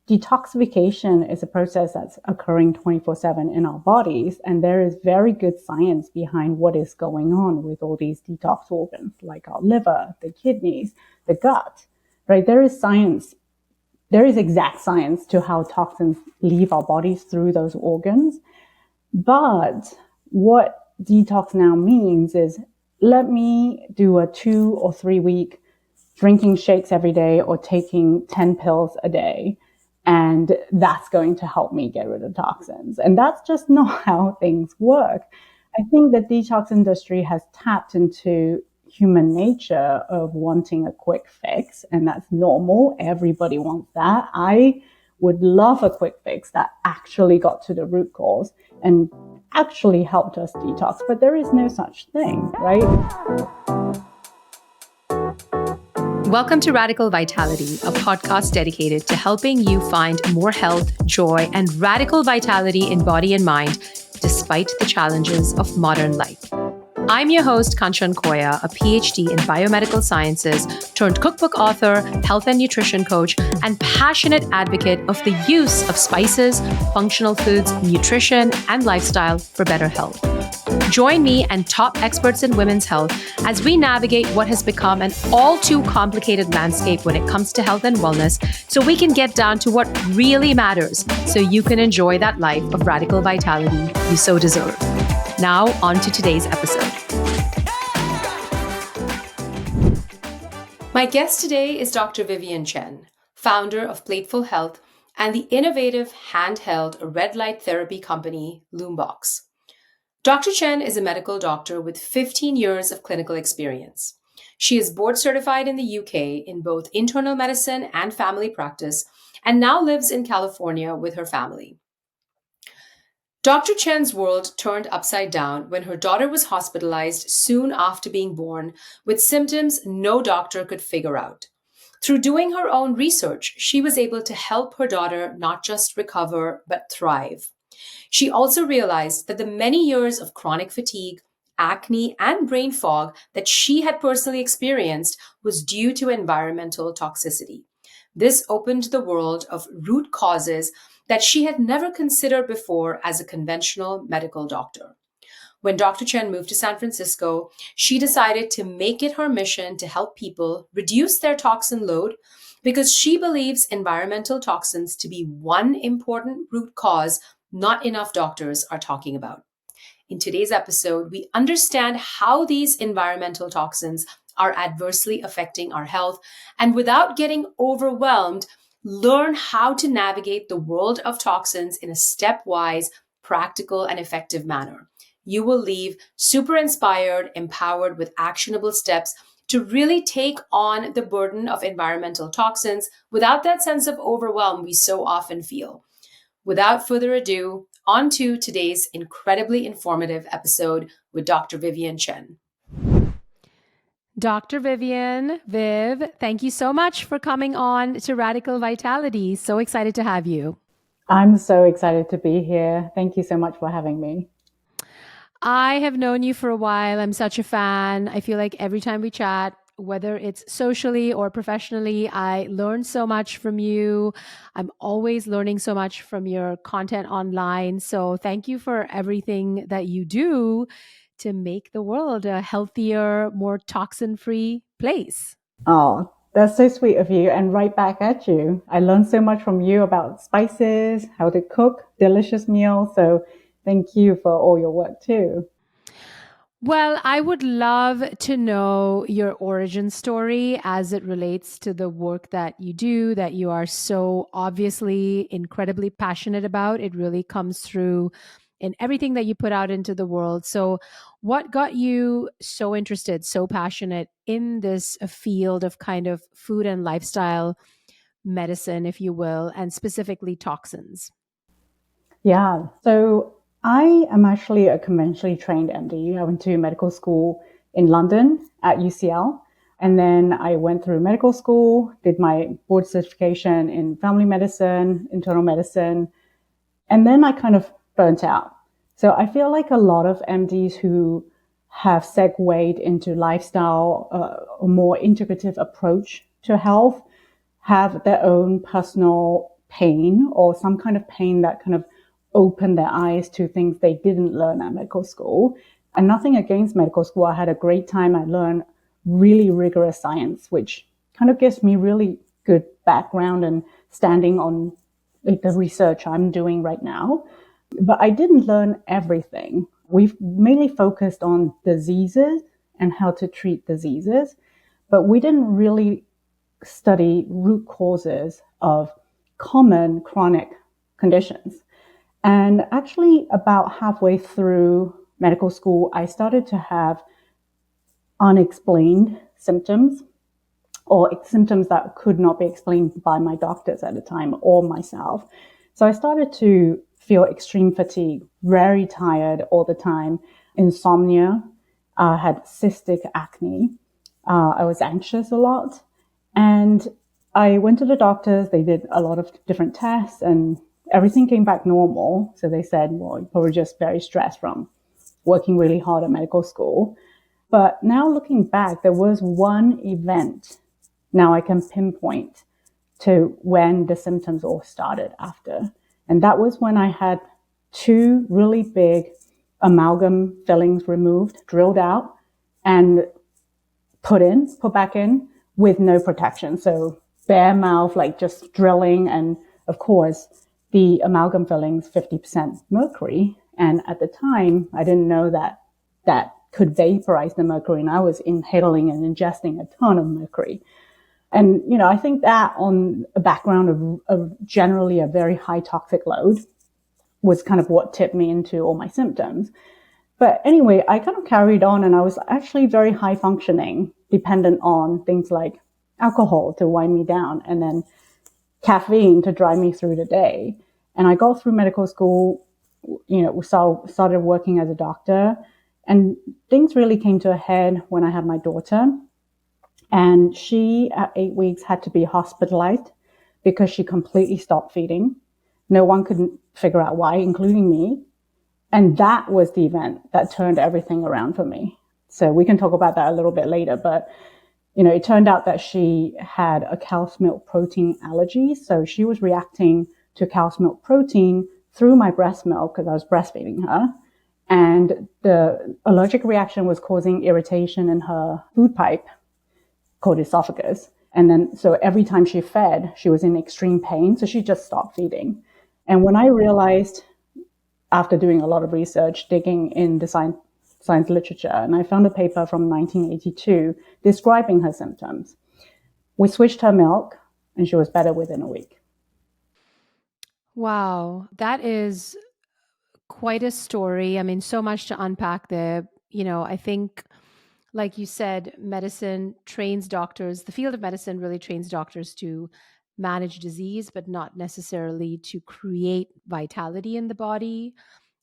detoxification is a process that's occurring 24/7 in our bodies. And there is very good science behind what is going on with all these detox organs, like our liver, the kidneys, the gut, right? There is exact science to how toxins leave our bodies through those organs. But what detox now means is, let me do a 2 or 3 week drinking shakes every day or taking 10 pills a day. And that's going to help me get rid of toxins. And that's just not how things work. I think the detox industry has tapped into human nature of wanting a quick fix, and that's normal. Everybody wants that. I would love a quick fix that actually got to the root cause and actually helped us detox, but there is no such thing, right? Welcome to Radical Vitality, a podcast dedicated to helping you find more health, joy, and radical vitality in body and mind, despite the challenges of modern life. I'm your host, Kanchan Koya, a PhD in biomedical sciences turned cookbook author, health and nutrition coach, and passionate advocate of the use of spices, functional foods, nutrition, and lifestyle for better health. Join me and top experts in women's health as we navigate what has become an all too complicated landscape when it comes to health and wellness, so we can get down to what really matters so you can enjoy that life of radical vitality you so deserve. Now, on to today's episode. My guest today is Dr. Vivian Chen, founder of Plateful Health and the innovative handheld red light therapy company, Lumebox. Dr. Chen is a medical doctor with 15 years of clinical experience. She is board certified in the UK in both internal medicine and family practice, and now lives in California with her family. Dr. Chen's world turned upside down when her daughter was hospitalized soon after being born with symptoms no doctor could figure out. Through doing her own research, she was able to help her daughter not just recover, but thrive. She also realized that the many years of chronic fatigue, acne, and brain fog that she had personally experienced was due to environmental toxicity. This opened the world of root causes that she had never considered before as a conventional medical doctor. When Dr. Chen moved to San Francisco, she decided to make it her mission to help people reduce their toxin load because she believes environmental toxins to be one important root cause not enough doctors are talking about. In today's episode, we understand how these environmental toxins are adversely affecting our health, and without getting overwhelmed, learn how to navigate the world of toxins in a stepwise, practical, and effective manner. You will leave super inspired, empowered with actionable steps to really take on the burden of environmental toxins without that sense of overwhelm we so often feel. Without further ado, on to today's incredibly informative episode with Dr. Vivian Chen. Dr. Vivian, Viv, thank you so much for coming on to Radical Vitality. So excited to have you. I'm so excited to be here. Thank you so much for having me. I have known you for a while. I'm such a fan. I feel like every time we chat, whether it's socially or professionally, I learn so much from you. I'm always learning so much from your content online. So thank you for everything that you do to make the world a healthier, more toxin-free place. Oh, that's so sweet of you, and right back at you. I learned so much from you about spices, how to cook delicious meals. So thank you for all your work too. Well, I would love to know your origin story as it relates to the work that you do, that you are so obviously incredibly passionate about. It really comes through in everything that you put out into the world. So what got you so interested, so passionate in this field of kind of food and lifestyle medicine, if you will, and specifically toxins? Yeah. So I am actually a conventionally trained MD. I went to medical school in London at UCL. And then I went through medical school, did my board certification in family medicine, internal medicine. And then I kind of burnt out. So I feel like a lot of MDs who have segued into lifestyle, a more integrative approach to health, have their own personal pain or some kind of pain that kind of opened their eyes to things they didn't learn at medical school. And nothing against medical school. I had a great time. I learned really rigorous science, which kind of gives me really good background and standing on like the research I'm doing right now. But I didn't learn everything. We've mainly focused on diseases and how to treat diseases, but we didn't really study root causes of common chronic conditions. And actually, about halfway through medical school, I started to have unexplained symptoms or symptoms that could not be explained by my doctors at the time or myself. So I started to feel extreme fatigue, very tired all the time, insomnia, had cystic acne. I was anxious a lot. And I went to the doctors. They did a lot of different tests and everything came back normal. So they said, well, you're probably just very stressed from working really hard at medical school. But now looking back, there was one event now I can pinpoint to when the symptoms all started after. And that was when I had 2 really big amalgam fillings removed, drilled out, and put back in with no protection. So bare mouth, like just drilling. And of course, the amalgam fillings, 50% mercury. And at the time, I didn't know that could vaporize the mercury. And I was inhaling and ingesting a ton of mercury. And, I think that on a background of generally a very high toxic load was kind of what tipped me into all my symptoms. But anyway, I kind of carried on and I was actually very high functioning, dependent on things like alcohol to wind me down and then caffeine to drive me through the day. And I got through medical school, started working as a doctor, and things really came to a head when I had my daughter. And she, at 8 weeks, had to be hospitalized because she completely stopped feeding. No one could figure out why, including me. And that was the event that turned everything around for me. So we can talk about that a little bit later. But, it turned out that she had a cow's milk protein allergy. So she was reacting to cow's milk protein through my breast milk because I was breastfeeding her. And the allergic reaction was causing irritation in her food pipe, called esophagus. And then, so every time she fed, she was in extreme pain. So she just stopped feeding. And when I realized, after doing a lot of research, digging in the science literature, and I found a paper from 1982 describing her symptoms. We switched her milk and she was better within a week. Wow, that is quite a story. I mean, so much to unpack there. I think, like you said, medicine trains doctors, the field of medicine really trains doctors to manage disease, but not necessarily to create vitality in the body,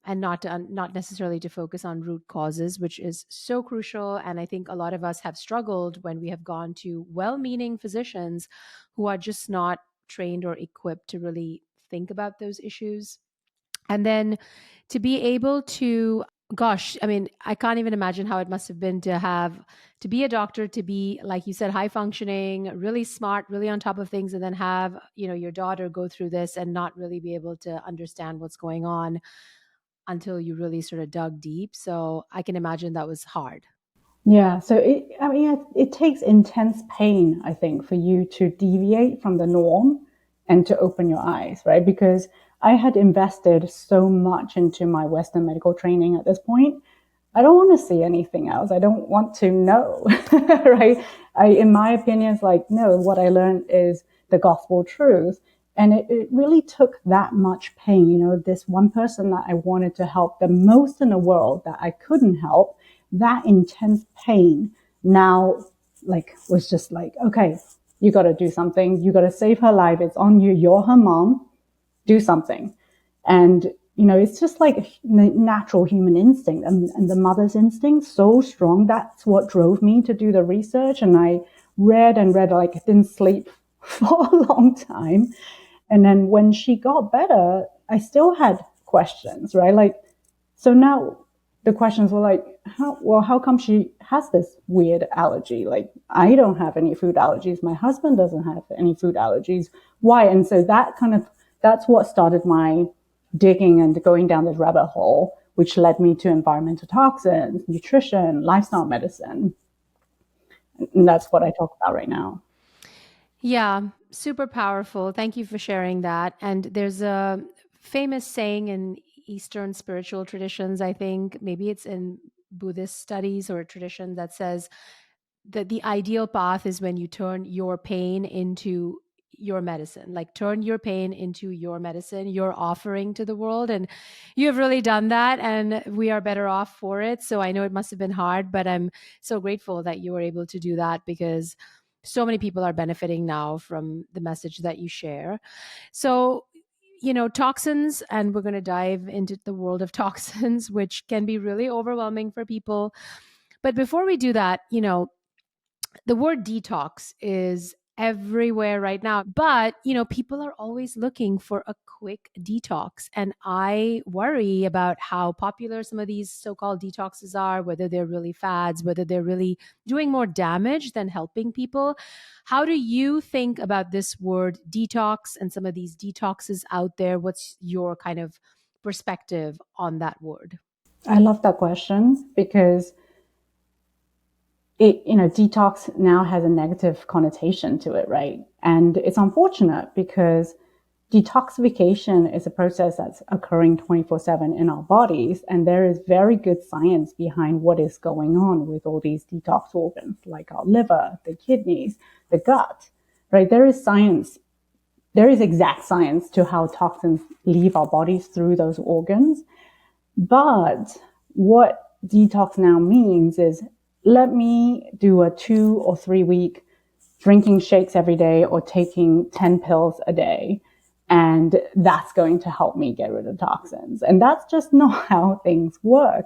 and not necessarily to focus on root causes, which is so crucial. And I think a lot of us have struggled when we have gone to well-meaning physicians who are just not trained or equipped to really think about those issues. And then to be able to, gosh, I mean, I can't even imagine how it must have been to be a doctor, to be, like you said, high functioning, really smart, really on top of things, and then have, your daughter go through this and not really be able to understand what's going on until you really sort of dug deep. So I can imagine that was hard. Yeah. So it takes intense pain, I think, for you to deviate from the norm and to open your eyes, right? Because I had invested so much into my Western medical training at this point. I don't want to see anything else. I don't want to know, right? In my opinion, it's like, no, what I learned is the gospel truth. And it really took that much pain. This one person that I wanted to help the most in the world that I couldn't help, that intense pain now was just like, okay, you got to do something. You got to save her life. It's on you. You're her mom. Do something. And, it's just like natural human instinct and the mother's instinct so strong. That's what drove me to do the research. And I read and read, like I didn't sleep for a long time. And then when she got better, I still had questions, right? Like, so now the questions were like, how come she has this weird allergy? Like, I don't have any food allergies. My husband doesn't have any food allergies. Why? And so that kind of that's what started my digging and going down this rabbit hole, which led me to environmental toxins, nutrition, lifestyle medicine. And that's what I talk about right now. Yeah, super powerful. Thank you for sharing that. And there's a famous saying in Eastern spiritual traditions, I think, maybe it's in Buddhist studies or tradition, that says that the ideal path is when you turn your pain into your medicine, like turn your pain into your medicine, your offering to the world. And you have really done that, and we are better off for it. So I know it must have been hard, but I'm so grateful that you were able to do that, because so many people are benefiting now from the message that you share. So, toxins, and we're going to dive into the world of toxins, which can be really overwhelming for people. But before we do that, the word detox is everywhere right now, but people are always looking for a quick detox, and I worry about how popular some of these so-called detoxes are, whether they're really fads, whether they're really doing more damage than helping people. How do you think about this word detox and some of these detoxes out there? What's your kind of perspective on that word? I love that question because detox now has a negative connotation to it, right? And it's unfortunate because detoxification is a process that's occurring 24/7 in our bodies. And there is very good science behind what is going on with all these detox organs, like our liver, the kidneys, the gut, right? There is exact science to how toxins leave our bodies through those organs. But what detox now means is, let me do a 2 or 3 week drinking shakes every day or taking 10 pills a day. And that's going to help me get rid of toxins. And that's just not how things work.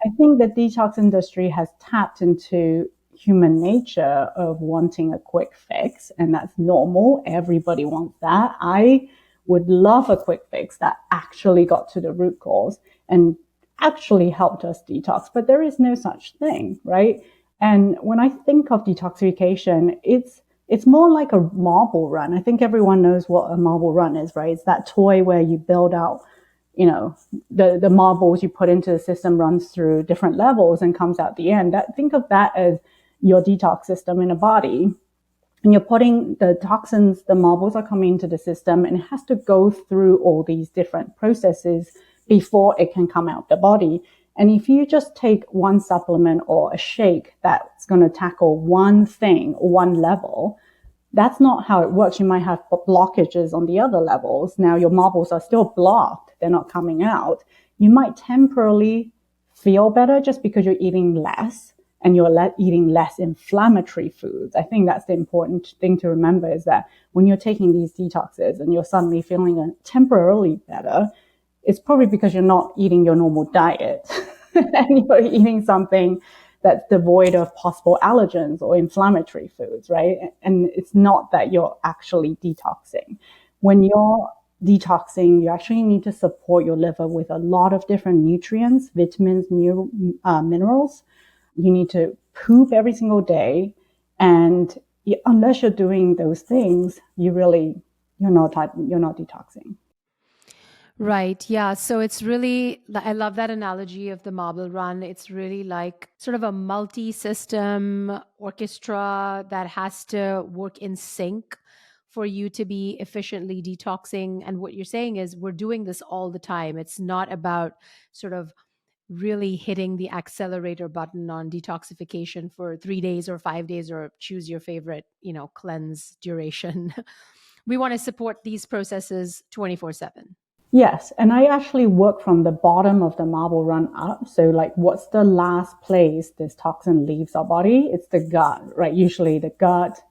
I think the detox industry has tapped into human nature of wanting a quick fix, and that's normal. Everybody wants that. I would love a quick fix that actually got to the root cause and actually helped us detox, but there is no such thing, right? And when I think of detoxification, it's more like a marble run. I think everyone knows what a marble run is, right? It's that toy where you build out, the marbles you put into the system runs through different levels and comes out the end. Think of that as your detox system in a body. And you're putting the toxins, the marbles are coming into the system, and it has to go through all these different processes before it can come out the body. And if you just take one supplement or a shake that's going to tackle one thing or one level, that's not how it works. You might have blockages on the other levels. Now your marbles are still blocked. They're not coming out. You might temporarily feel better just because you're eating less and you're eating less inflammatory foods. I think that's the important thing to remember, is that when you're taking these detoxes and you're suddenly feeling temporarily better, it's probably because you're not eating your normal diet and you're eating something that's devoid of possible allergens or inflammatory foods, right? And it's not that you're actually detoxing. When you're detoxing, you actually need to support your liver with a lot of different nutrients, vitamins, minerals. You need to poop every single day. And unless you're doing those things, you're not detoxing. Right. Yeah. So it's really, I love that analogy of the marble run. It's really like sort of a multi system orchestra that has to work in sync for you to be efficiently detoxing. And what you're saying is, we're doing this all the time. It's not about sort of really hitting the accelerator button on detoxification for 3 days or 5 days, or choose your favorite, cleanse duration. We want to support these processes 24/7. Yes, and I actually work from the bottom of the marble run up. So like, what's the last place this toxin leaves our body? It's the gut, right? Usually the gut,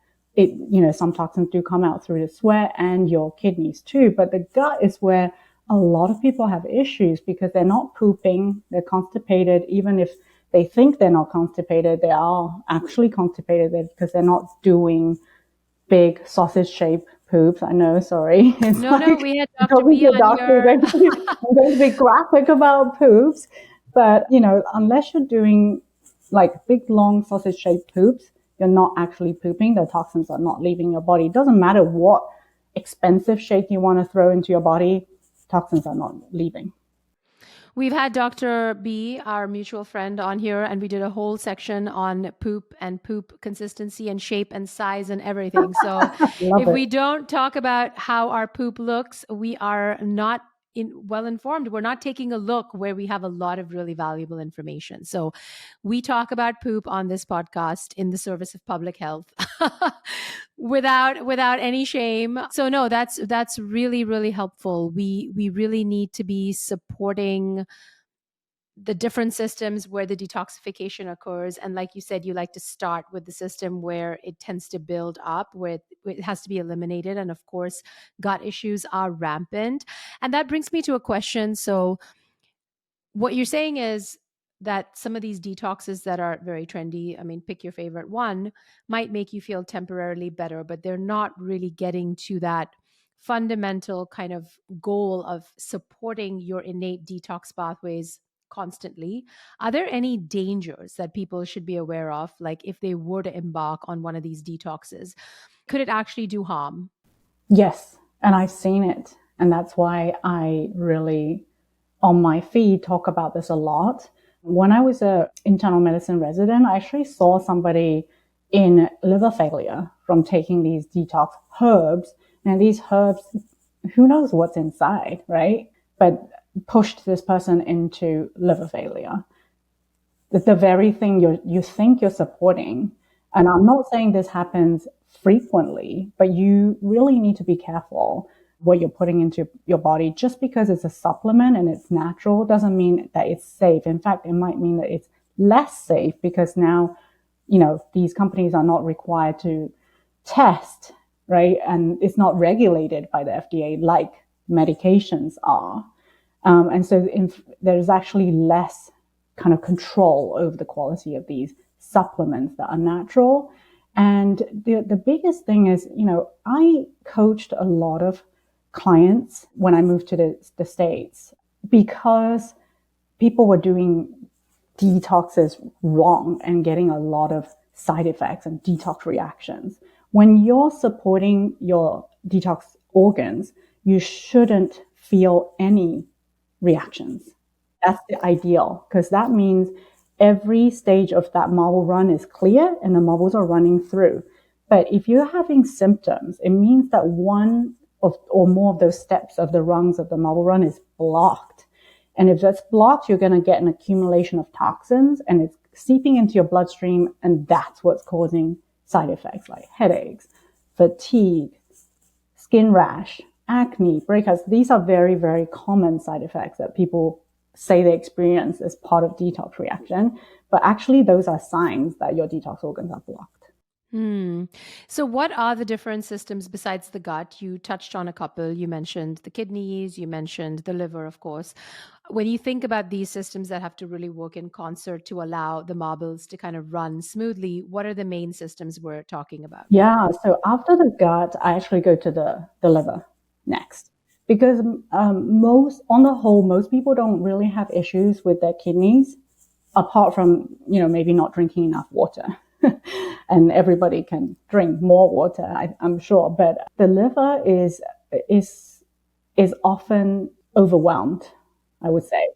some toxins do come out through the sweat and your kidneys too, but the gut is where a lot of people have issues because they're not pooping, they're constipated. Even if they think they're not constipated, they are actually constipated because they're not doing big sausage-shaped poops. I know, sorry. It's No, like we had Dr. talking B to a on doctor. here. I'm going to be graphic about poops, but unless you're doing like big, long sausage-shaped poops, you're not actually pooping. The toxins are not leaving your body. It doesn't matter what expensive shake you want to throw into your body, toxins are not leaving. We've had Dr. B, our mutual friend, on here, and we did a whole section on poop and poop consistency and shape and size and everything. So if we don't talk about how our poop looks, we are not well informed. We're not taking a look where we have a lot of really valuable information. So we talk about poop on this podcast in the service of public health without any shame. So no, that's really, really helpful. We really need to be supporting the different systems where the detoxification occurs. And like you said, you like to start with the system where it tends to build up, where it has to be eliminated. And of course, gut issues are rampant. And that brings me to a question. So what you're saying is that some of these detoxes that are very trendy, I mean, pick your favorite one, might make you feel temporarily better, but they're not really getting to that fundamental kind of goal of supporting your innate detox pathways constantly. Are there any dangers that people should be aware of? Like if they were to embark on one of these detoxes, could it actually do harm? Yes, and I've seen it. And that's why I really, on my feed, talk about this a lot. When I was an internal medicine resident, I actually saw somebody in liver failure from taking these detox herbs. And these herbs, who knows what's inside, right? But pushed this person into liver failure. The very thing you think you're supporting. And I'm not saying this happens frequently, but you really need to be careful what you're putting into your body. Just because it's a supplement and it's natural doesn't mean that it's safe. In fact, it might mean that it's less safe because now, these companies are not required to test, right? And it's not regulated by the FDA like medications are. And so there's actually less kind of control over the quality of these supplements that are natural. And the biggest thing is, I coached a lot of clients when I moved to the States because people were doing detoxes wrong and getting a lot of side effects and detox reactions. When you're supporting your detox organs, you shouldn't feel any reactions. That's the ideal, because that means every stage of that marble run is clear and the marbles are running through. But if you're having symptoms, it means that one or more of those steps of the rungs of the marble run is blocked. And if that's blocked, you're going to get an accumulation of toxins and it's seeping into your bloodstream. And that's what's causing side effects like headaches, fatigue, skin rash, acne, breakouts. These are very, very common side effects that people say they experience as part of detox reaction. But actually, those are signs that your detox organs are blocked. So what are the different systems besides the gut? You touched on a couple. You mentioned the kidneys, you mentioned the liver, of course. When you think about these systems that have to really work in concert to allow the marbles to kind of run smoothly, what are the main systems we're talking about? Yeah, so after the gut, I actually go to the liver next. Because most people don't really have issues with their kidneys, apart from, maybe not drinking enough water. And everybody can drink more water, I'm sure. But the liver is often overwhelmed, I would say.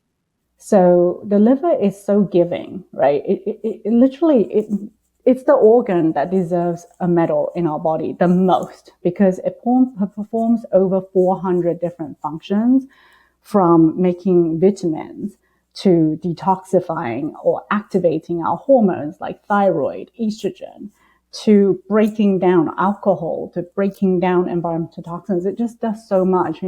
So the liver is so giving, right? It's the organ that deserves a medal in our body the most because it performs over 400 different functions, from making vitamins to detoxifying or activating our hormones like thyroid, estrogen, to breaking down alcohol, to breaking down environmental toxins. It just does so much,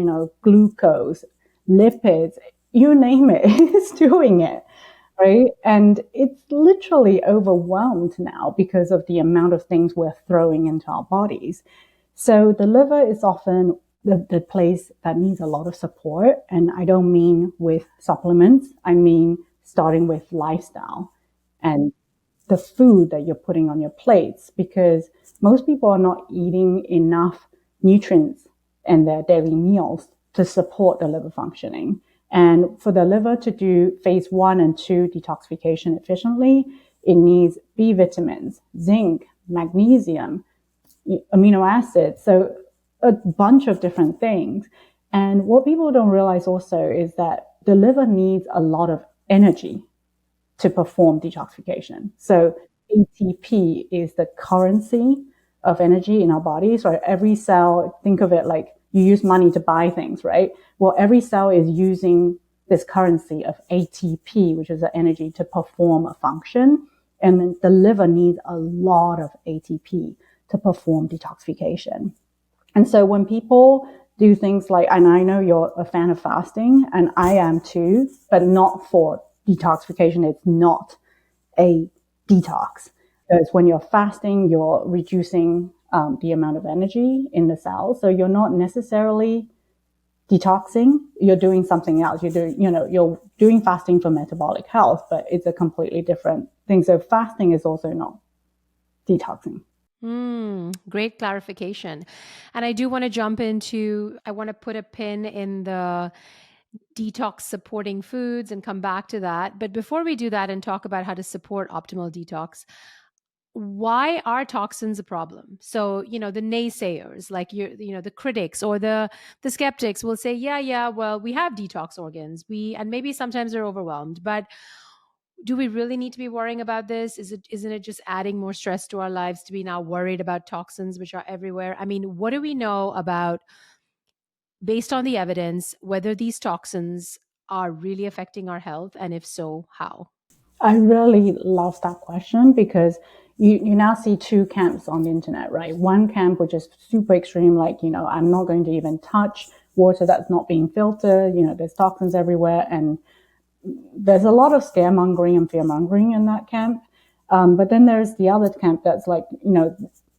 glucose, lipids, you name it, it's doing it, right? And it's literally overwhelmed now because of the amount of things we're throwing into our bodies. So the liver is often the place that needs a lot of support. And I don't mean with supplements. I mean, starting with lifestyle and the food that you're putting on your plates, because most people are not eating enough nutrients in their daily meals to support the liver functioning. And for the liver to do phase 1 and 2 detoxification efficiently, it needs B vitamins, zinc, magnesium, amino acids. So a bunch of different things. And what people don't realize also is that the liver needs a lot of energy to perform detoxification. So ATP is the currency of energy in our bodies, right? Every cell, think of it like you use money to buy things, right? Well, every cell is using this currency of ATP, which is the energy to perform a function. And then the liver needs a lot of ATP to perform detoxification. And so when people do things like, and I know you're a fan of fasting, and I am too, but not for detoxification. It's not a detox. Because when you're fasting, you're reducing the amount of energy in the cells. So you're not necessarily detoxing. You're doing something else. You're doing fasting for metabolic health, but it's a completely different thing. So fasting is also not detoxing. Great clarification. And I do want to jump into, I want to put a pin in the detox supporting foods and come back to that. But before we do that and talk about how to support optimal detox, why are toxins a problem? So, the naysayers, like the critics or the skeptics will say, yeah, well, we have detox organs. And maybe sometimes they're overwhelmed, but do we really need to be worrying about this? Isn't it just adding more stress to our lives to be now worried about toxins which are everywhere? I mean, what do we know about, based on the evidence, whether these toxins are really affecting our health, and if so, how? I really love that question because you now see two camps on the internet, right? One camp, which is super extreme, like, I'm not going to even touch water that's not being filtered. There's toxins everywhere. And there's a lot of scaremongering and fearmongering in that camp. But then there's the other camp that's like,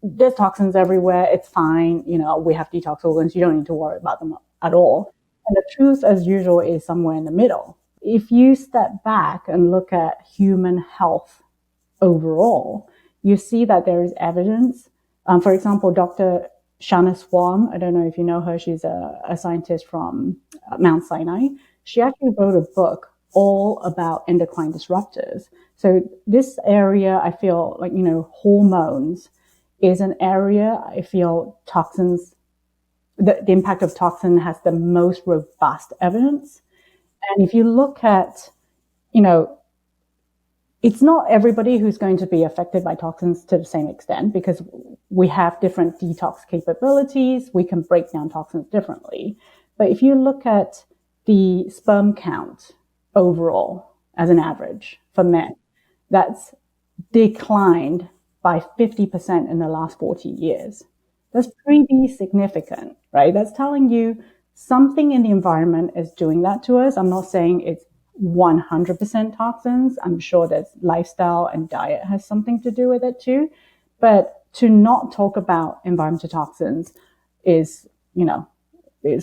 there's toxins everywhere. It's fine. We have detox organs. You don't need to worry about them at all. And the truth, as usual, is somewhere in the middle. If you step back and look at human health overall, you see that there is evidence. For example, Dr. Shanna Swan, I don't know if you know her, she's a scientist from Mount Sinai. She actually wrote a book all about endocrine disruptors. So this area, I feel like, hormones is an area I feel toxins, the impact of toxin has the most robust evidence. And if you look at, it's not everybody who's going to be affected by toxins to the same extent because we have different detox capabilities. We can break down toxins differently. But if you look at the sperm count overall as an average for men, that's declined by 50% in the last 40 years. That's pretty significant, right? That's telling you something in the environment is doing that to us. I'm not saying it's 100% toxins. I'm sure that lifestyle and diet has something to do with it too. But to not talk about environmental toxins is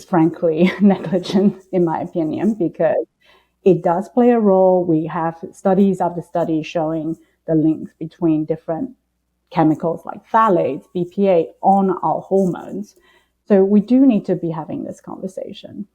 frankly negligent in my opinion, because it does play a role. We have studies after studies showing the links between different chemicals like phthalates, BPA on our hormones. So we do need to be having this conversation.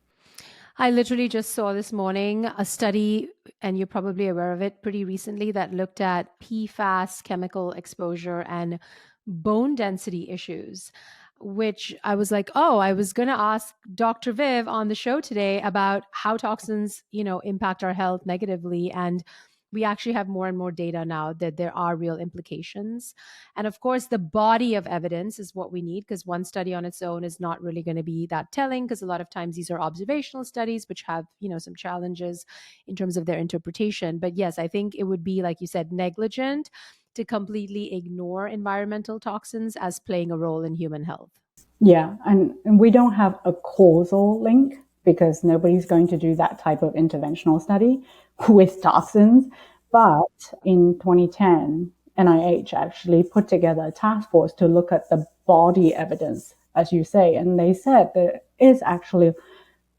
I literally just saw this morning a study, and you're probably aware of it, pretty recently, that looked at PFAS chemical exposure and bone density issues, which I was like, oh, I was going to ask Dr. Viv on the show today about how toxins, impact our health negatively. And we actually have more and more data now that there are real implications. And of course, the body of evidence is what we need, because one study on its own is not really going to be that telling, because a lot of times these are observational studies, which have, some challenges in terms of their interpretation. But yes, I think it would be, like you said, negligent to completely ignore environmental toxins as playing a role in human health. Yeah, and we don't have a causal link because nobody's going to do that type of interventional study with toxins. But in 2010, NIH actually put together a task force to look at the body evidence, as you say, and they said there is actually a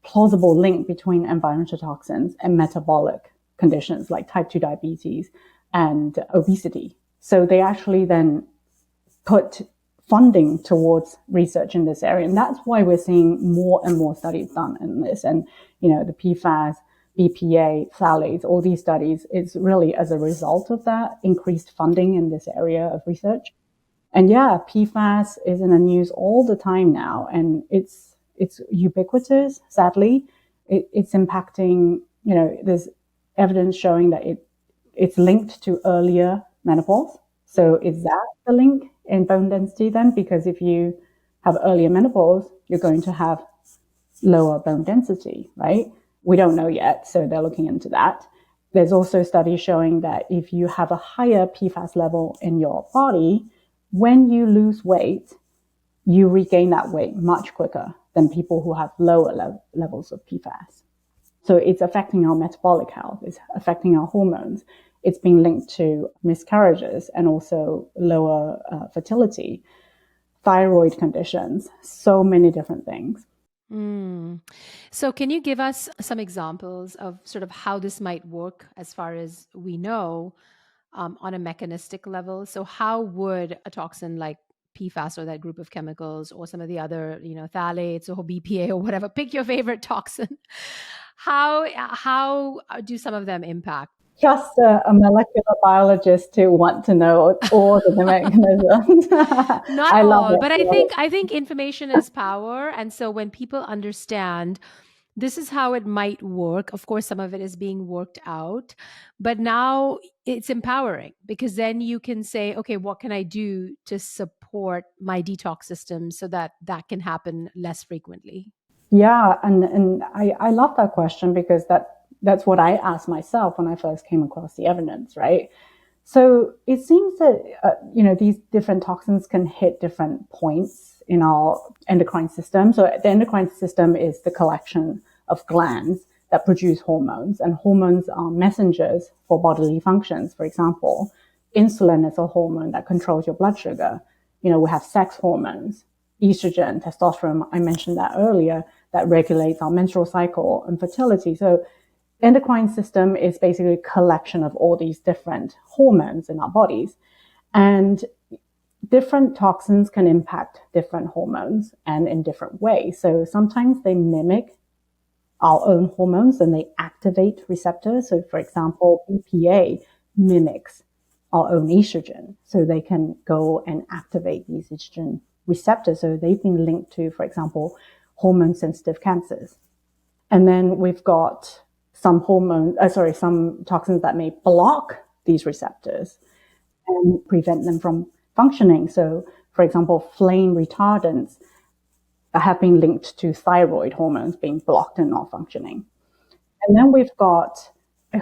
plausible link between environmental toxins and metabolic conditions like type 2 diabetes and obesity. So they actually then put funding towards research in this area. And that's why we're seeing more and more studies done in this. And, the PFAS, BPA, phthalates, all these studies, it's really as a result of that increased funding in this area of research. And yeah, PFAS is in the news all the time now, and it's ubiquitous. Sadly, it's impacting. There's evidence showing that it's linked to earlier menopause. So is that the link in bone density then? Because if you have earlier menopause, you're going to have lower bone density, right? We don't know yet, so they're looking into that. There's also studies showing that if you have a higher PFAS level in your body, when you lose weight, you regain that weight much quicker than people who have lower levels of PFAS. So it's affecting our metabolic health, it's affecting our hormones. It's being linked to miscarriages and also lower fertility, thyroid conditions, so many different things. So can you give us some examples of sort of how this might work as far as we know on a mechanistic level? So how would a toxin like PFAS or that group of chemicals or some of the other, phthalates or BPA or whatever, pick your favorite toxin. How do some of them impact? Just a molecular biologist to want to know all the mechanisms. Not I love all, it. but I think information is power. And so when people understand this is how it might work, of course, some of it is being worked out, but now it's empowering because then you can say, okay, what can I do to support my detox system so that that can happen less frequently? Yeah, and I love that question because that's what I asked myself when I first came across the evidence, right? So it seems that these different toxins can hit different points in our endocrine system. So the endocrine system is the collection of glands that produce hormones, and hormones are messengers for bodily functions. For example, insulin is a hormone that controls your blood sugar. We have sex hormones, estrogen, testosterone. I mentioned that earlier, that regulates our menstrual cycle and fertility. So endocrine system is basically a collection of all these different hormones in our bodies. And different toxins can impact different hormones and in different ways. So sometimes they mimic our own hormones and they activate receptors. So for example, BPA mimics our own estrogen. So they can go and activate these estrogen receptors. So they've been linked to, for example, hormone sensitive cancers. And then we've got some toxins that may block these receptors and prevent them from functioning. So, for example, flame retardants have been linked to thyroid hormones being blocked and not functioning. And then we've got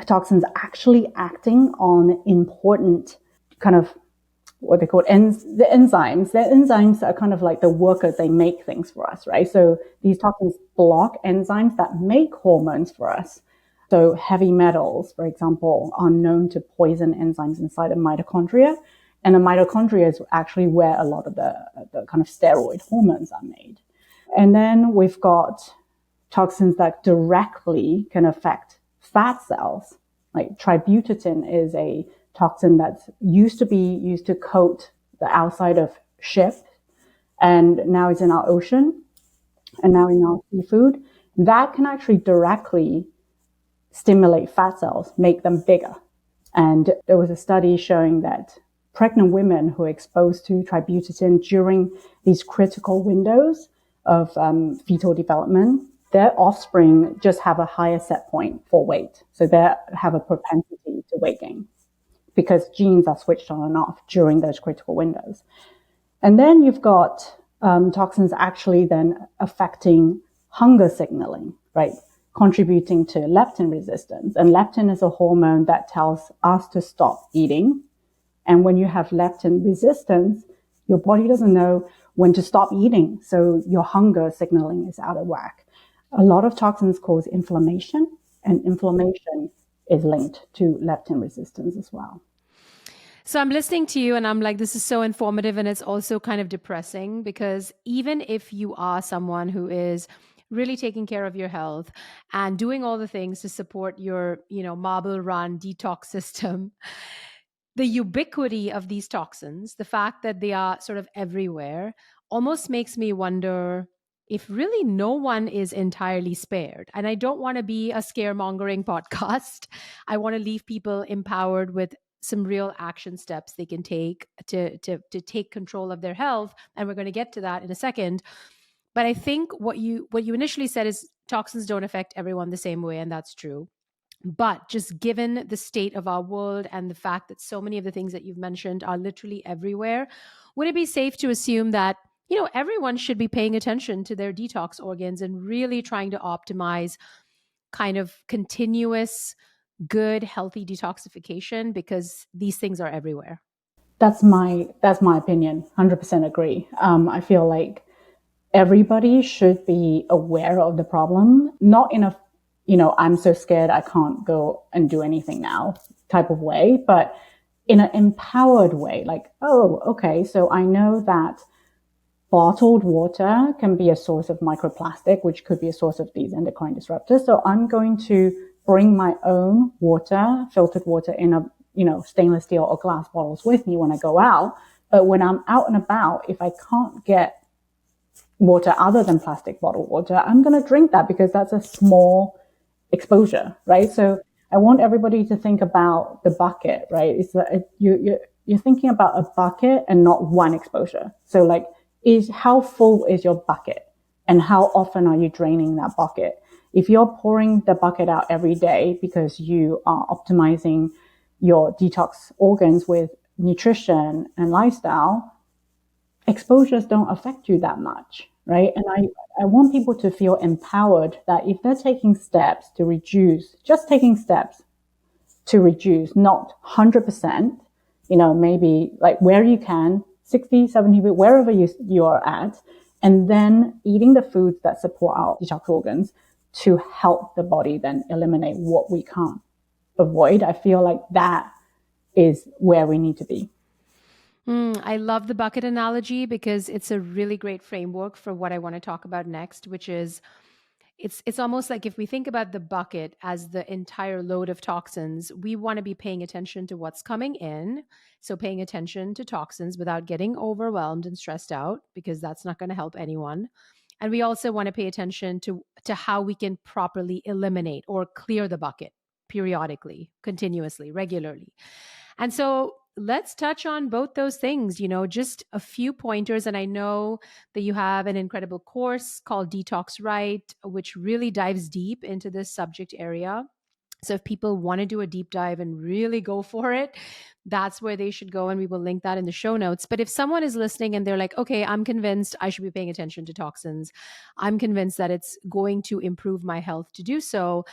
toxins actually acting on important kind of what they call the enzymes. The enzymes are kind of like the workers, they make things for us, right? So these toxins block enzymes that make hormones for us. So heavy metals, for example, are known to poison enzymes inside of mitochondria. And the mitochondria is actually where a lot of the kind of steroid hormones are made. And then we've got toxins that directly can affect fat cells. Like tributyltin is a toxin that's used to coat the outside of ships, and now it's in our ocean and now in our seafood. That can actually directly stimulate fat cells, make them bigger. And there was a study showing that pregnant women who are exposed to tributyltin during these critical windows of fetal development, their offspring just have a higher set point for weight. So they have a propensity to weight gain because genes are switched on and off during those critical windows. And then you've got toxins actually then affecting hunger signaling, right? Contributing to leptin resistance. And leptin is a hormone that tells us to stop eating. And when you have leptin resistance, your body doesn't know when to stop eating. So your hunger signaling is out of whack. A lot of toxins cause inflammation, and inflammation is linked to leptin resistance as well. So I'm listening to you and I'm like, this is so informative and it's also kind of depressing because even if you are someone who is really taking care of your health and doing all the things to support your, marble run detox system, the ubiquity of these toxins, the fact that they are sort of everywhere, almost makes me wonder if really no one is entirely spared. And I don't want to be a scaremongering podcast. I want to leave people empowered with some real action steps they can take to take control of their health, and we're going to get to that in a second. But I think what you initially said is toxins don't affect everyone the same way, and that's true. But just given the state of our world and the fact that so many of the things that you've mentioned are literally everywhere, would it be safe to assume that, everyone should be paying attention to their detox organs and really trying to optimize kind of continuous, good, healthy detoxification, because these things are everywhere? That's my opinion. 100% agree. I feel like everybody should be aware of the problem, not in a, I'm so scared I can't go and do anything now type of way, but in an empowered way. Like, oh, okay, so I know that bottled water can be a source of microplastic, which could be a source of these endocrine disruptors. So I'm going to bring my own water, filtered water, in a, stainless steel or glass bottles with me when I go out. But when I'm out and about, if I can't get water other than plastic bottled water, I'm going to drink that because that's a small exposure, right? So I want everybody to think about the bucket, right? It's you're thinking about a bucket and not one exposure. So like, how full is your bucket, and how often are you draining that bucket? If you're pouring the bucket out every day because you are optimizing your detox organs with nutrition and lifestyle, exposures don't affect you that much, right? And I want people to feel empowered that if they're taking steps to reduce, just taking steps to reduce, not 100%, maybe like where you can, 60, 70, wherever you are at, and then eating the foods that support our detox organs to help the body then eliminate what we can't avoid. I feel like that is where we need to be. I love the bucket analogy because it's a really great framework for what I want to talk about next, which is it's almost like if we think about the bucket as the entire load of toxins, we want to be paying attention to what's coming in. So paying attention to toxins without getting overwhelmed and stressed out, because that's not going to help anyone. And we also want to pay attention to how we can properly eliminate or clear the bucket periodically, continuously, regularly. And so let's touch on both those things, just a few pointers. And I know that you have an incredible course called Detox Right, which really dives deep into this subject area. So if people want to do a deep dive and really go for it, that's where they should go. And we will link that in the show notes. But if someone is listening and they're like, okay, I'm convinced I should be paying attention to toxins, I'm convinced that it's going to improve my health to do so,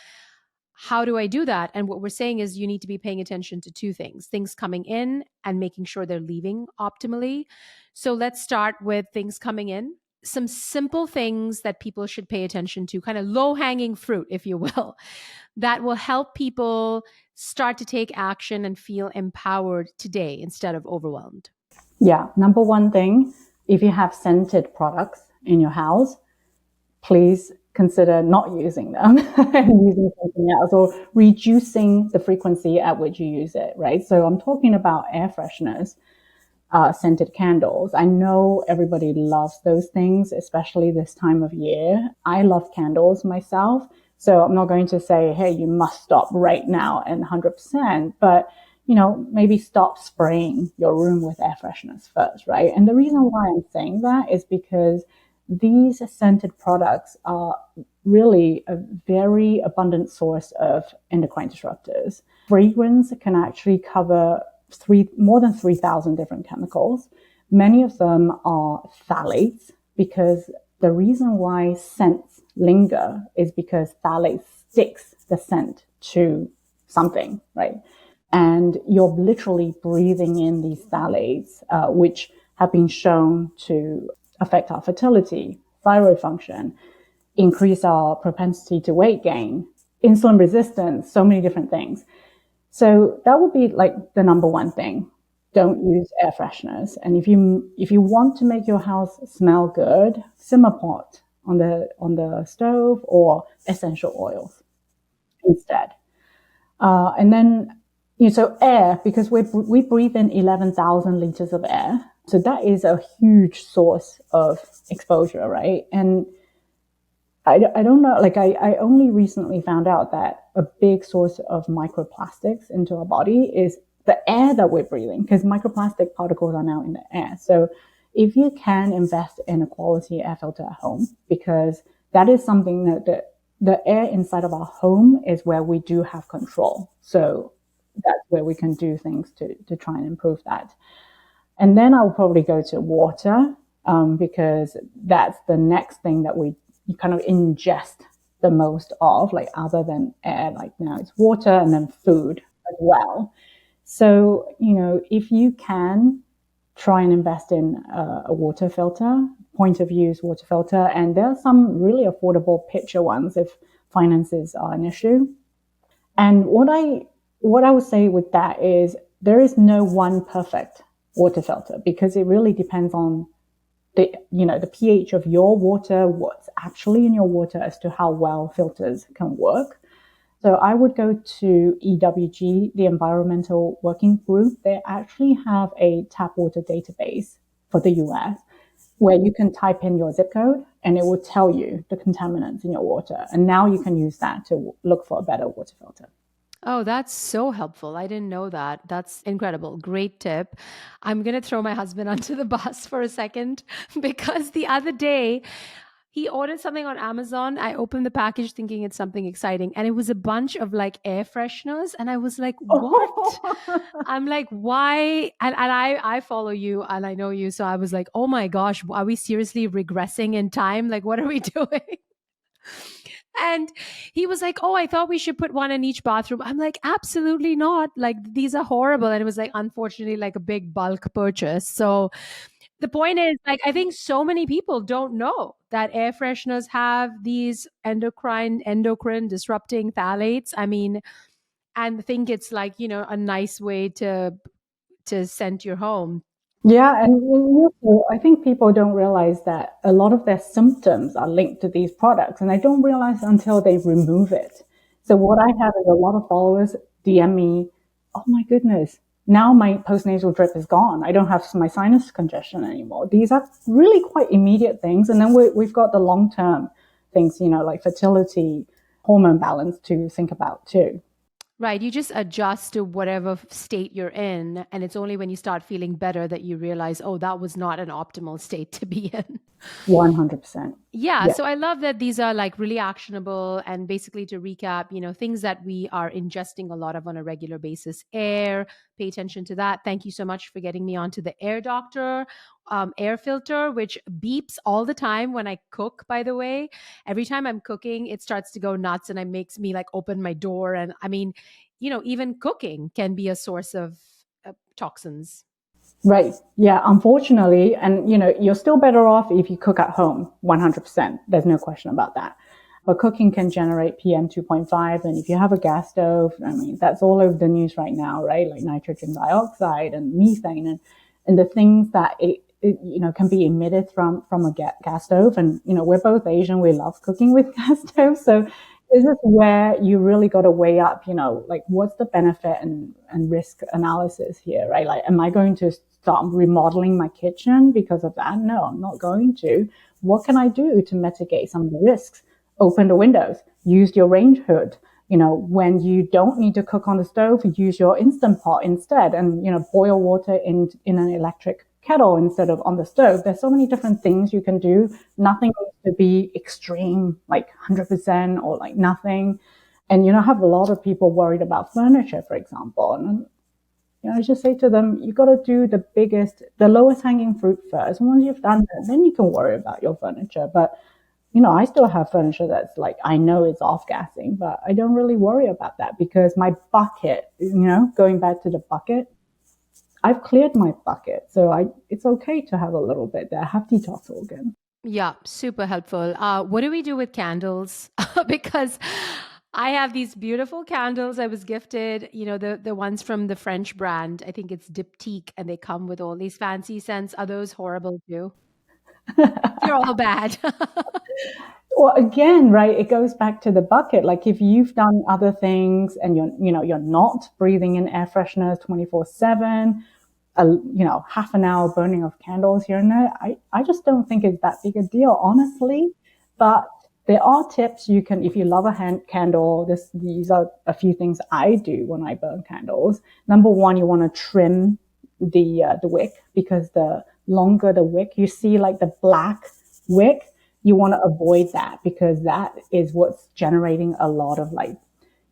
how do I do that? And what we're saying is you need to be paying attention to two things coming in and making sure they're leaving optimally. So let's start with things coming in. Some simple things that people should pay attention to, kind of low hanging fruit, if you will, that will help people start to take action and feel empowered today instead of overwhelmed. Yeah. Number one thing, if you have scented products in your house, please consider not using them and using something else, or reducing the frequency at which you use it, right? So I'm talking about air fresheners, scented candles. I know everybody loves those things, especially this time of year. I love candles myself. So I'm not going to say, hey, you must stop right now and 100%, but maybe stop spraying your room with air fresheners first, right? And the reason why I'm saying that is because these scented products are really a very abundant source of endocrine disruptors. Fragrance can actually cover more than 3,000 different chemicals. Many of them are phthalates, because the reason why scents linger is because phthalates sticks the scent to something, right? And you're literally breathing in these phthalates, which have been shown to affect our fertility, thyroid function, increase our propensity to weight gain, insulin resistance, so many different things. So that would be like the number one thing. Don't use air fresheners. And if you want to make your house smell good, simmer pot on the stove, or essential oils instead. And then, so air, because we breathe in 11,000 liters of air. So that is a huge source of exposure, right? And I don't know, like I only recently found out that a big source of microplastics into our body is the air that we're breathing, because microplastic particles are now in the air. So if you can invest in a quality air filter at home, because that is something that the air inside of our home is where we do have control. So that's where we can do things to try and improve that. And then I'll probably go to water, because that's the next thing that you kind of ingest the most of, like other than air, like now it's water and then food as well. So, if you can try and invest in a water filter, point of use water filter, and there are some really affordable pitcher ones if finances are an issue. And what I would say with that is there is no one perfect water filter, because it really depends on the pH of your water, what's actually in your water, as to how well filters can work. So I would go to EWG, the Environmental Working Group. They actually have a tap water database for the US where you can type in your zip code and it will tell you the contaminants in your water. And now you can use that to look for a better water filter. Oh, that's so helpful. I didn't know that. That's incredible. Great tip. I'm going to throw my husband under the bus for a second because the other day he ordered something on Amazon. I opened the package thinking it's something exciting, and it was a bunch of like air fresheners. And I was like, what? I'm like, why? And I follow you and I know you. So I was like, oh my gosh, are we seriously regressing in time? Like, what are we doing? And he was like, oh, I thought we should put one in each bathroom. I'm like, absolutely not. Like, these are horrible. And it was like, unfortunately, like a big bulk purchase. So the point is, like, I think so many people don't know that air fresheners have these endocrine disrupting phthalates. I mean, and think it's like, a nice way to scent your home. Yeah, and also, I think people don't realize that a lot of their symptoms are linked to these products, and they don't realize until they remove it. So what I have is a lot of followers DM me, "Oh my goodness, now my postnasal drip is gone. I don't have my sinus congestion anymore." These are really quite immediate things, and then we've got the long term things, like fertility, hormone balance to think about too. Right. You just adjust to whatever state you're in. And it's only when you start feeling better that you realize, oh, that was not an optimal state to be in. 100%. Yeah. Yeah. So I love that these are like really actionable. And basically, to recap, things that we are ingesting a lot of on a regular basis. Air, pay attention to that. Thank you so much for getting me onto the air doctor. Air filter, which beeps all the time when I cook, by the way. Every time I'm cooking, it starts to go nuts and it makes me like open my door. And I mean, even cooking can be a source of toxins. Right. Yeah. Unfortunately, and you're still better off if you cook at home, 100%. There's no question about that. But cooking can generate PM 2.5. And if you have a gas stove, I mean, that's all over the news right now, right? Like nitrogen dioxide and methane and the things that it can be emitted from a gas stove. And, we're both Asian. We love cooking with gas stoves. So this is where you really got to weigh up, like what's the benefit and risk analysis here, right? Like, am I going to start remodeling my kitchen because of that? No, I'm not going to. What can I do to mitigate some of the risks? Open the windows, use your range hood. When you don't need to cook on the stove, use your Instant Pot instead and, boil water in an electric kettle instead of on the stove. There's so many different things you can do. Nothing needs to be extreme, like 100% or like nothing. And, I have a lot of people worried about furniture, for example. And, I just say to them, you got to do the lowest hanging fruit first. And once you've done that, then you can worry about your furniture. But, I still have furniture that's like, I know it's off gassing, but I don't really worry about that because my bucket, going back to the bucket, I've cleared my bucket. So it's okay to have a little bit there. I have detox organ. Yeah, super helpful. What do we do with candles? Because I have these beautiful candles I was gifted, the ones from the French brand. I think it's Diptyque, and they come with all these fancy scents. Are those horrible too? They're all bad. Well, again, right, it goes back to the bucket. Like if you've done other things and you're not breathing in air fresheners 24/7, half an hour burning of candles here and there, I just don't think it's that big a deal, honestly. But there are tips you can, if you love a candle, these are a few things I do when I burn candles. Number one, you want to trim the wick, because the longer the wick, you see like the black wick, you want to avoid that, because that is what's generating a lot of like,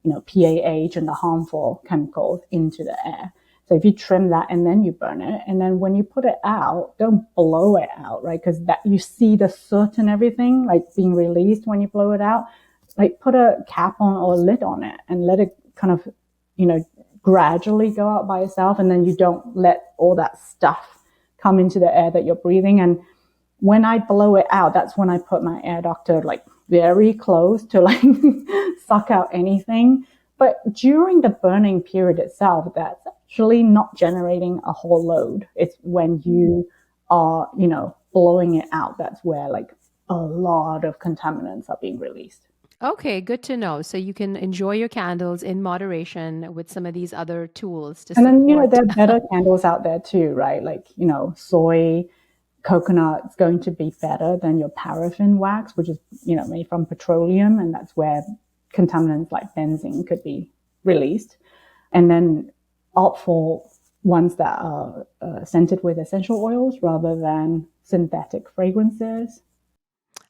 PAH and the harmful chemicals into the air. So if you trim that and then you burn it, and then when you put it out, don't blow it out, right? Because that you see the soot and everything like being released when you blow it out. Like put a cap on or a lid on it and let it kind of, gradually go out by itself. And then you don't let all that stuff come into the air that you're breathing. And when I blow it out, that's when I put my air ductor like very close to like suck out anything. But during the burning period itself, that's actually not generating a whole load. It's when you are, blowing it out, that's where like a lot of contaminants are being released. Okay, good to know. So you can enjoy your candles in moderation with some of these other tools to And then, support. there are better candles out there too, right? Like, soy, coconut is going to be better than your paraffin wax, which is, made from petroleum. And that's where contaminants like benzene could be released. And then opt for ones that are scented with essential oils rather than synthetic fragrances.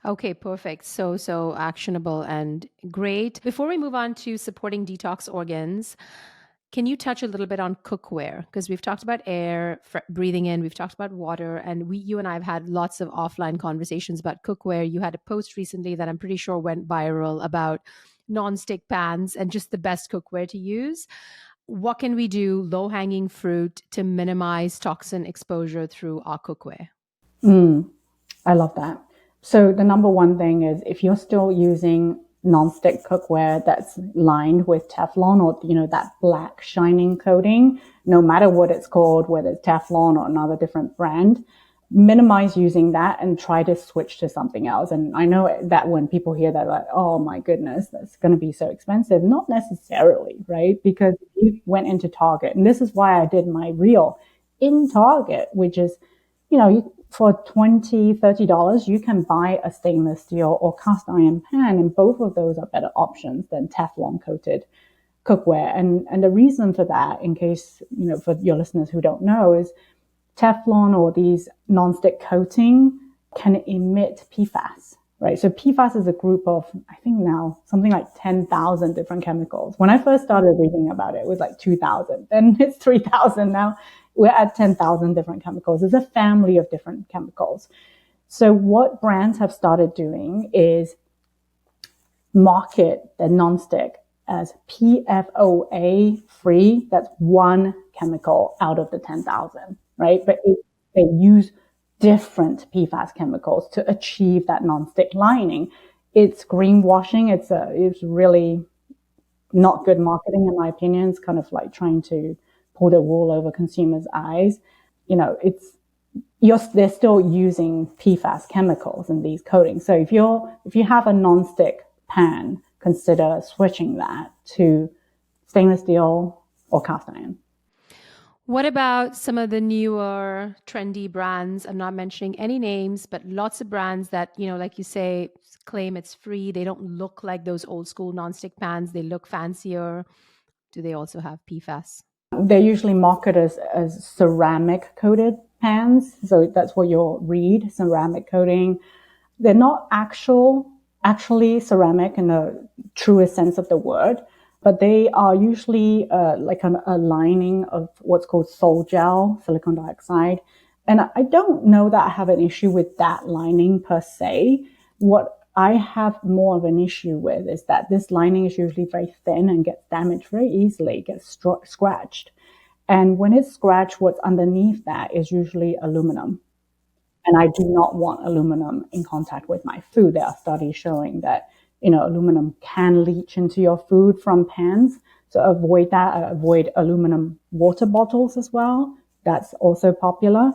Okay, perfect. So actionable and great. Before we move on to supporting detox organs, can you touch a little bit on cookware? Because we've talked about air, breathing in, we've talked about water, and you and I have had lots of offline conversations about cookware. You had a post recently that I'm pretty sure went viral about non-stick pans and just the best cookware to use. What can we do, low-hanging fruit, to minimize toxin exposure through our cookware? I love that. So the number one thing is, if you're still using non-stick cookware that's lined with Teflon or, that black shining coating, no matter what it's called, whether it's Teflon or another different brand, minimize using that and try to switch to something else. And I know that when people hear that, like, oh my goodness, that's going to be so expensive. Not necessarily, right? Because you went into Target, and this is why I did my reel in Target, which is, for $20, $30, you can buy a stainless steel or cast iron pan, and both of those are better options than Teflon coated cookware. And the reason for that, in case, for your listeners who don't know, is Teflon or these non-stick coating can emit PFAS, right? So PFAS is a group of, I think now, something like 10,000 different chemicals. When I first started reading about it, it was like 2,000. Then it's 3,000 now. We're at 10,000 different chemicals. It's a family of different chemicals. So what brands have started doing is market the non-stick as PFOA free. That's one chemical out of the 10,000, right? But they use different PFAS chemicals to achieve that non-stick lining. It's greenwashing. It's really not good marketing, in my opinion. It's kind of like trying to pull the wool over consumers' eyes. They're still using PFAS chemicals in these coatings. So if you have a non-stick pan, consider switching that to stainless steel or cast iron. What about some of the newer trendy brands? I'm not mentioning any names, but lots of brands that, like you say, claim it's free. They don't look like those old school nonstick pans. They look fancier. Do they also have PFAS? They're usually marketed as ceramic coated pans. So that's what you'll read, ceramic coating. They're not actually ceramic in the truest sense of the word, but they are usually like a lining of what's called sol gel, silicon dioxide. And I don't know that I have an issue with that lining per se. What I have more of an issue with is that this lining is usually very thin and gets damaged very easily, gets scratched. And when it's scratched, what's underneath that is usually aluminum. And I do not want aluminum in contact with my food. There are studies showing that, aluminum can leach into your food from pans. So avoid that. Avoid aluminum water bottles as well. That's also popular.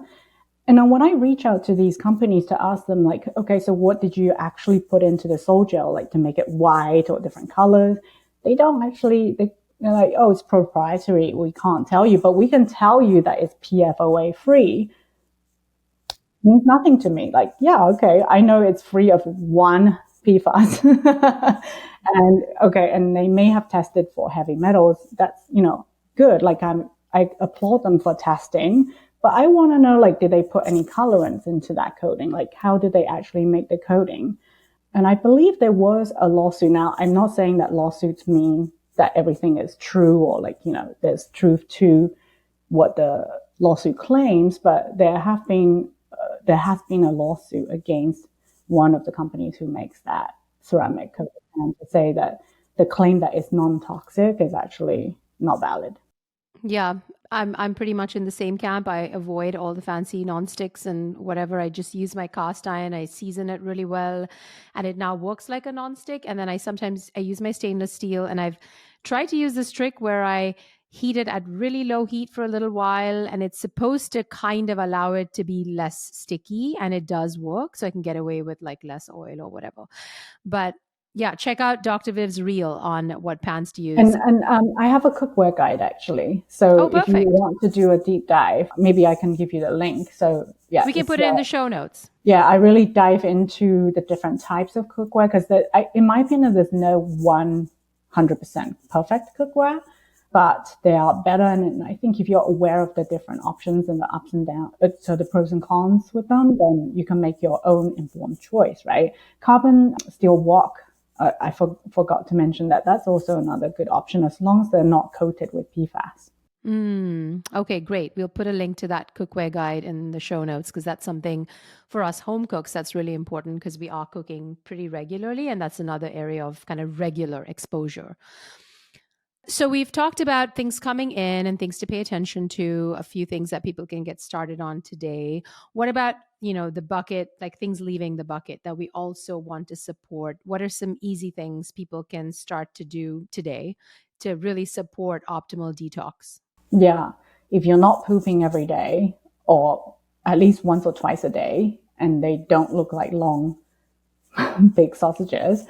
And then when I reach out to these companies to ask them, like, okay, so what did you actually put into the sol gel, like to make it white or different colors? They don't actually, they're like, oh, it's proprietary. We can't tell you, but we can tell you that it's PFOA free. Means nothing to me. Like, yeah, okay, I know it's free of one PFAS. And they may have tested for heavy metals. That's, good. Like I applaud them for testing, but I want to know, like, did they put any colorants into that coating? Like, how did they actually make the coating? And I believe there was a lawsuit. Now, I'm not saying that lawsuits mean that everything is true or like, there's truth to what the lawsuit claims, but there has been a lawsuit against one of the companies who makes that ceramic coating, and to say that the claim that it's non-toxic is actually not valid. Yeah, I'm pretty much in the same camp. I avoid all the fancy non-sticks and whatever. I just use my cast iron. I season it really well, and it now works like a non-stick. And then I use my stainless steel, and I've tried to use this trick where I heat it at really low heat for a little while, and it's supposed to kind of allow it to be less sticky, and it does work. So I can get away with like less oil or whatever. But yeah, check out Dr. Viv's reel on what pans to use. And I have a cookware guide actually. So Oh, if you perfect. want to do a deep dive, maybe I can give you the link. So yeah, We can put it in the show notes. yeah, I really dive into the different types of cookware because in my opinion, there's no 100% perfect cookware, but they are better. And I think if you're aware of the different options and the ups and downs, so the pros and cons with them, then you can make your own informed choice, right? Carbon steel wok. I forgot to mention that that's also another good option as long as they're not coated with PFAS. Okay, great. We'll put a link to that cookware guide in the show notes because that's something for us home cooks that's really important because we are cooking pretty regularly, and that's another area of kind of regular exposure. So we've talked about things coming in and things to pay attention to, a few things that people can get started on today. What about, the bucket, like things leaving the bucket that we also want to support? What are some easy things people can start to do today to really support optimal detox? Yeah, if you're not pooping every day or at least once or twice a day and they don't look like long, big sausages,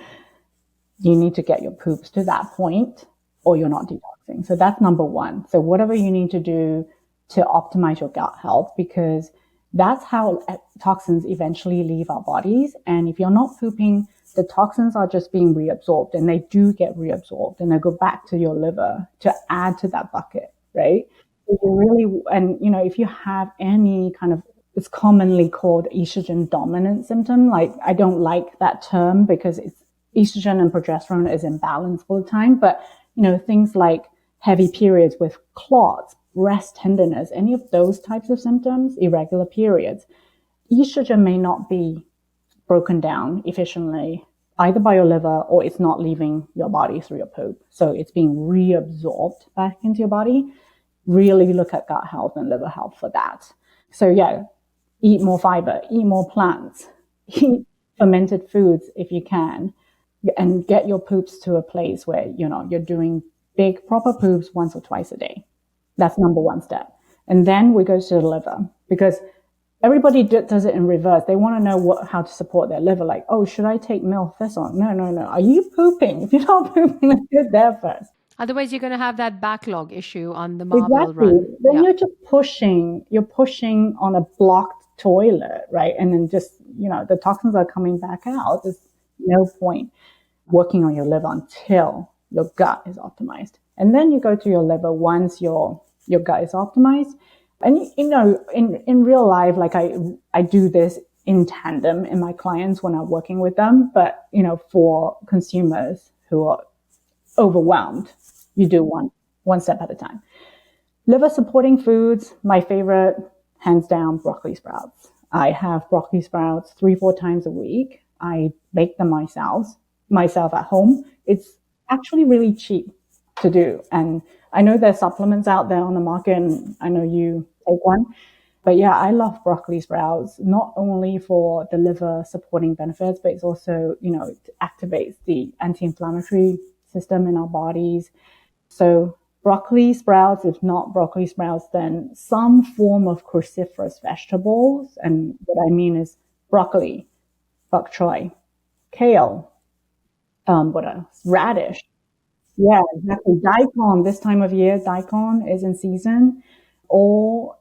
you need to get your poops to that point or you're not detoxing. So that's number one. So whatever you need to do to optimize your gut health, because that's how toxins eventually leave our bodies. And if you're not pooping, the toxins are just being reabsorbed, and they do get reabsorbed and they go back to your liver to add to that bucket, right? So you really, and if you have any kind of, it's commonly called estrogen dominant symptom. Like, I don't like that term because it's estrogen and progesterone is in balance all the time. But, things like heavy periods with clots, breast tenderness, any of those types of symptoms, irregular periods, estrogen may not be broken down efficiently either by your liver or it's not leaving your body through your poop. So it's being reabsorbed back into your body. Really look at gut health and liver health for that. So yeah, eat more fiber, eat more plants, eat fermented foods if you can, and get your poops to a place where, you're doing big proper poops once or twice a day. That's number one step. And then we go to the liver, because everybody does it in reverse. They want to know how to support their liver. Like, oh, should I take milfisone? No. Are you pooping? If you're not pooping, let's get there first. Otherwise, you're going to have that backlog issue on the marble Exactly. run. Then Yeah. you're pushing on a blocked toilet, right? And then just, the toxins are coming back out. There's no point working on your liver until your gut is optimized. And then you go to your liver once your gut is optimized. And, in real life, like I do this in tandem in my clients when I'm working with them. But, for consumers who are overwhelmed, you do one step at a time. Liver supporting foods, my favorite, hands down, broccoli sprouts. I have broccoli sprouts 3-4 times a week. I make them myself at home. It's actually really cheap to do. And I know there's supplements out there on the market, and I know you take one. But yeah, I love broccoli sprouts, not only for the liver supporting benefits, but it's also, it activates the anti-inflammatory system in our bodies. So broccoli sprouts, if not broccoli sprouts, then some form of cruciferous vegetables. And what I mean is broccoli, bok choy, kale, what else? Radish. Yeah, exactly. Daikon, this time of year, daikon is in season. All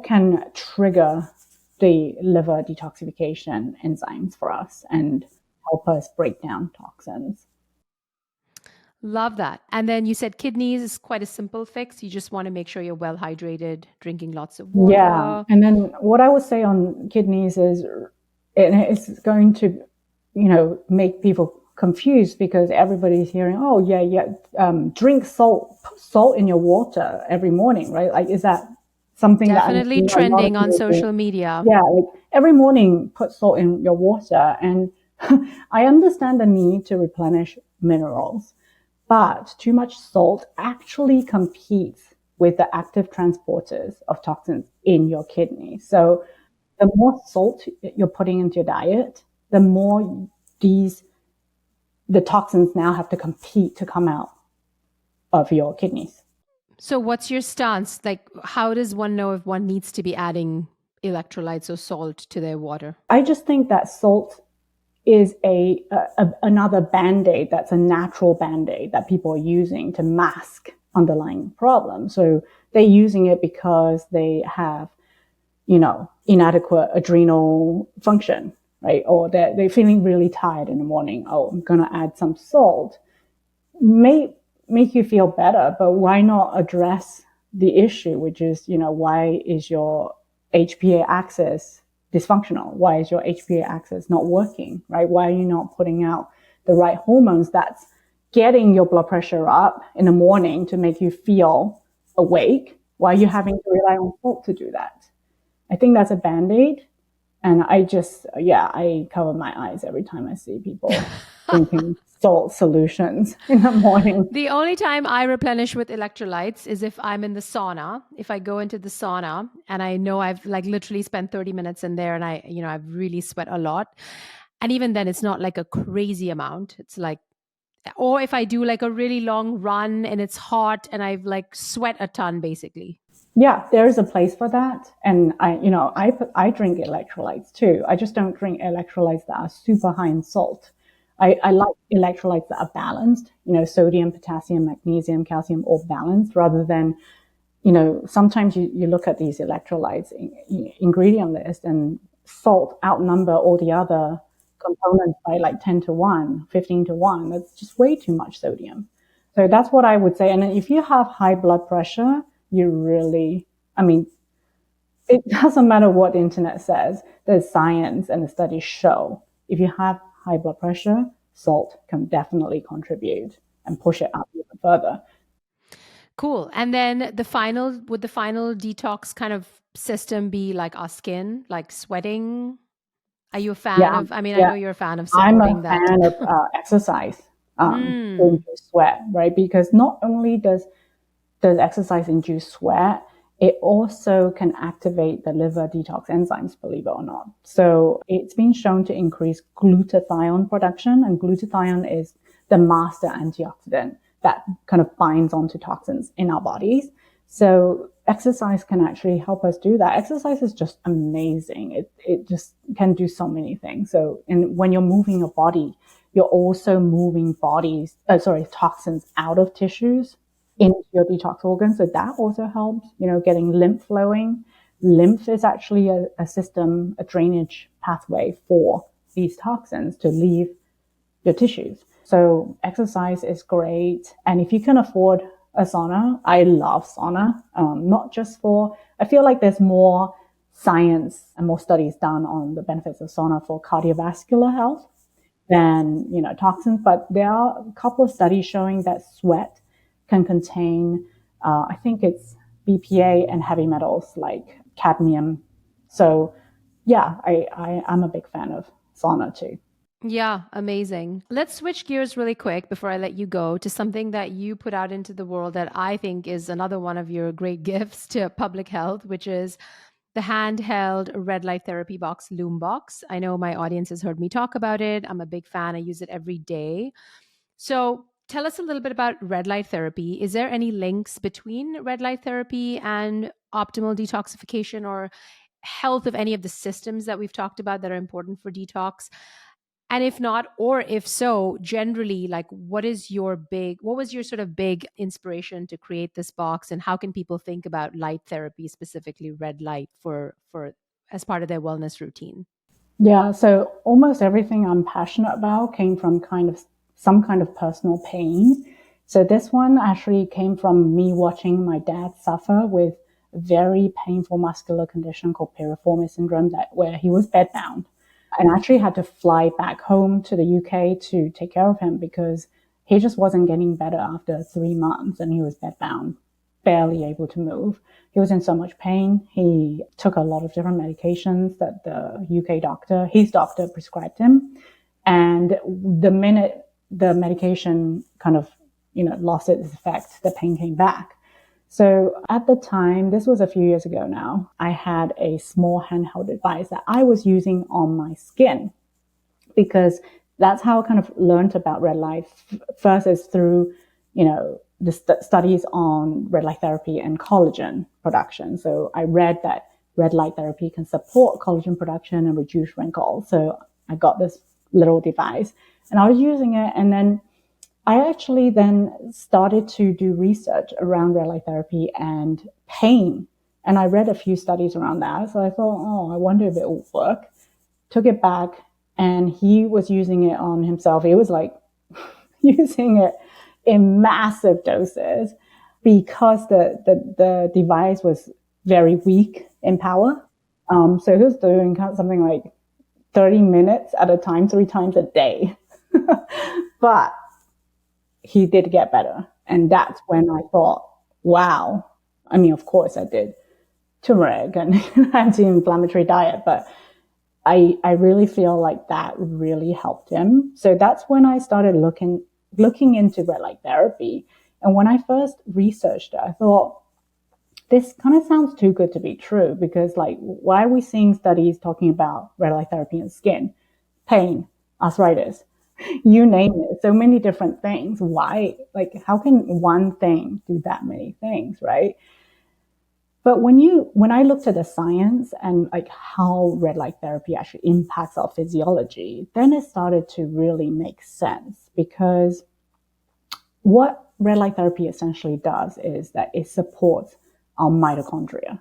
can trigger the liver detoxification enzymes for us. And help us break down toxins. Love that. And then you said kidneys is quite a simple fix. You just want to make sure you're well hydrated, drinking lots of Yeah. water. And then what I would say on kidneys is it's going to, make people confused because everybody's hearing, oh, yeah, yeah, drink salt, put salt in your water every morning, right? Like, is that something that Definitely a lot of trending on people do? social media. Yeah, like every morning put salt in your water. And I understand the need to replenish minerals, but too much salt actually competes with the active transporters of toxins in your kidney. So the more salt you're putting into your diet, the more these the toxins now have to compete to come out of your kidneys. So what's your stance? Like, how does one know if one needs to be adding electrolytes or salt to their water? I just think that salt is another band-aid that's a natural band-aid that people are using to mask underlying problems. So they're using it because they have, inadequate adrenal function, right? Or they're feeling really tired in the morning. Oh, I'm going to add some salt. May make you feel better, but why not address the issue, which is, why is your HPA axis dysfunctional? Why is your HPA axis not working, right? Why are you not putting out the right hormones that's getting your blood pressure up in the morning to make you feel awake? Why are you having to rely on salt to do that? I think that's a band-aid. And I cover my eyes every time I see people drinking salt solutions in the morning. The only time I replenish with electrolytes is if I'm in the sauna. If I go into the sauna and I know I've like literally spent 30 minutes in there and I've really sweat a lot. And even then it's not like a crazy amount. It's like, or if I do like a really long run and it's hot and I've like sweat a ton basically. Yeah, there is a place for that. And I drink electrolytes too. I just don't drink electrolytes that are super high in salt. I like electrolytes that are balanced, sodium, potassium, magnesium, calcium, all balanced rather than, sometimes you look at these electrolytes ingredient list and salt outnumber all the other components by like 10 to 1, 15 to 1. That's just way too much sodium. So that's what I would say. And then if you have high blood pressure, you really, I mean, it doesn't matter what the internet says. There's science and the studies show if you have high blood pressure, salt can definitely contribute and push it up even further. Cool. And then would the final detox kind of system be like our skin, like sweating? Are you a fan Yeah, of, I mean, I yeah. know you're a fan of I'm a supporting that. fan of exercise to Mm. induce sweat, right? Because not only does exercise induce sweat, it also can activate the liver detox enzymes, believe it or not. So it's been shown to increase glutathione production, and glutathione is the master antioxidant that kind of binds onto toxins in our bodies. So exercise can actually help us do that. Exercise is just amazing. It just can do so many things. So, and when you're moving your body, you're also moving toxins out of tissues into your detox organs. So that also helps, getting lymph flowing. Lymph is actually a drainage pathway for these toxins to leave your tissues. So exercise is great. And if you can afford a sauna, I love sauna, not just I feel like there's more science and more studies done on the benefits of sauna for cardiovascular health than, toxins. But there are a couple of studies showing that sweat can contain, I think it's BPA and heavy metals like cadmium. So yeah, I'm a big fan of sauna too. Yeah, amazing. Let's switch gears really quick before I let you go to something that you put out into the world that I think is another one of your great gifts to public health, which is the handheld red light therapy box, Lumebox. I know my audience has heard me talk about it. I'm a big fan. I use it every day. So tell us a little bit about red light therapy. Is there any links between red light therapy and optimal detoxification or health of any of the systems that we've talked about that are important for detox? And if not, or if so, generally, like what was your sort of big inspiration to create this box, and how can people think about light therapy, specifically red light, for as part of their wellness routine? Yeah, so almost everything I'm passionate about came from kind of some kind of personal pain. So this one actually came from me watching my dad suffer with a very painful muscular condition called piriformis syndrome, that where he was bedbound. And I actually had to fly back home to the UK to take care of him because he just wasn't getting better after 3 months and he was bedbound, barely able to move. He was in so much pain. He took a lot of different medications that the UK doctor, his doctor, prescribed him. And the minute the medication kind of, lost its effect, the pain came back. So at the time, this was a few years ago now, I had a small handheld device that I was using on my skin because that's how I kind of learned about red light. First is through, the studies on red light therapy and collagen production. So I read that red light therapy can support collagen production and reduce wrinkles. So I got this little device and I was using it. And then I actually then started to do research around red light therapy and pain. And I read a few studies around that. So I thought, I wonder if it will work. Took it back and he was using it on himself. It was like using it in massive doses because the device was very weak in power. So he was doing something like 30 minutes at a time, 3 times a day. But he did get better. And that's when I thought, wow. I mean, of course I did turmeric and anti-inflammatory diet, but I really feel like that really helped him. So that's when I started looking into red light therapy. And when I first researched it, I thought, this kind of sounds too good to be true because like, why are we seeing studies talking about red light therapy in skin, pain, arthritis, you name it, so many different things. Why, like, how can one thing do that many things, right? But when I looked at the science and like how red light therapy actually impacts our physiology, then it started to really make sense because what red light therapy essentially does is that it supports our mitochondria.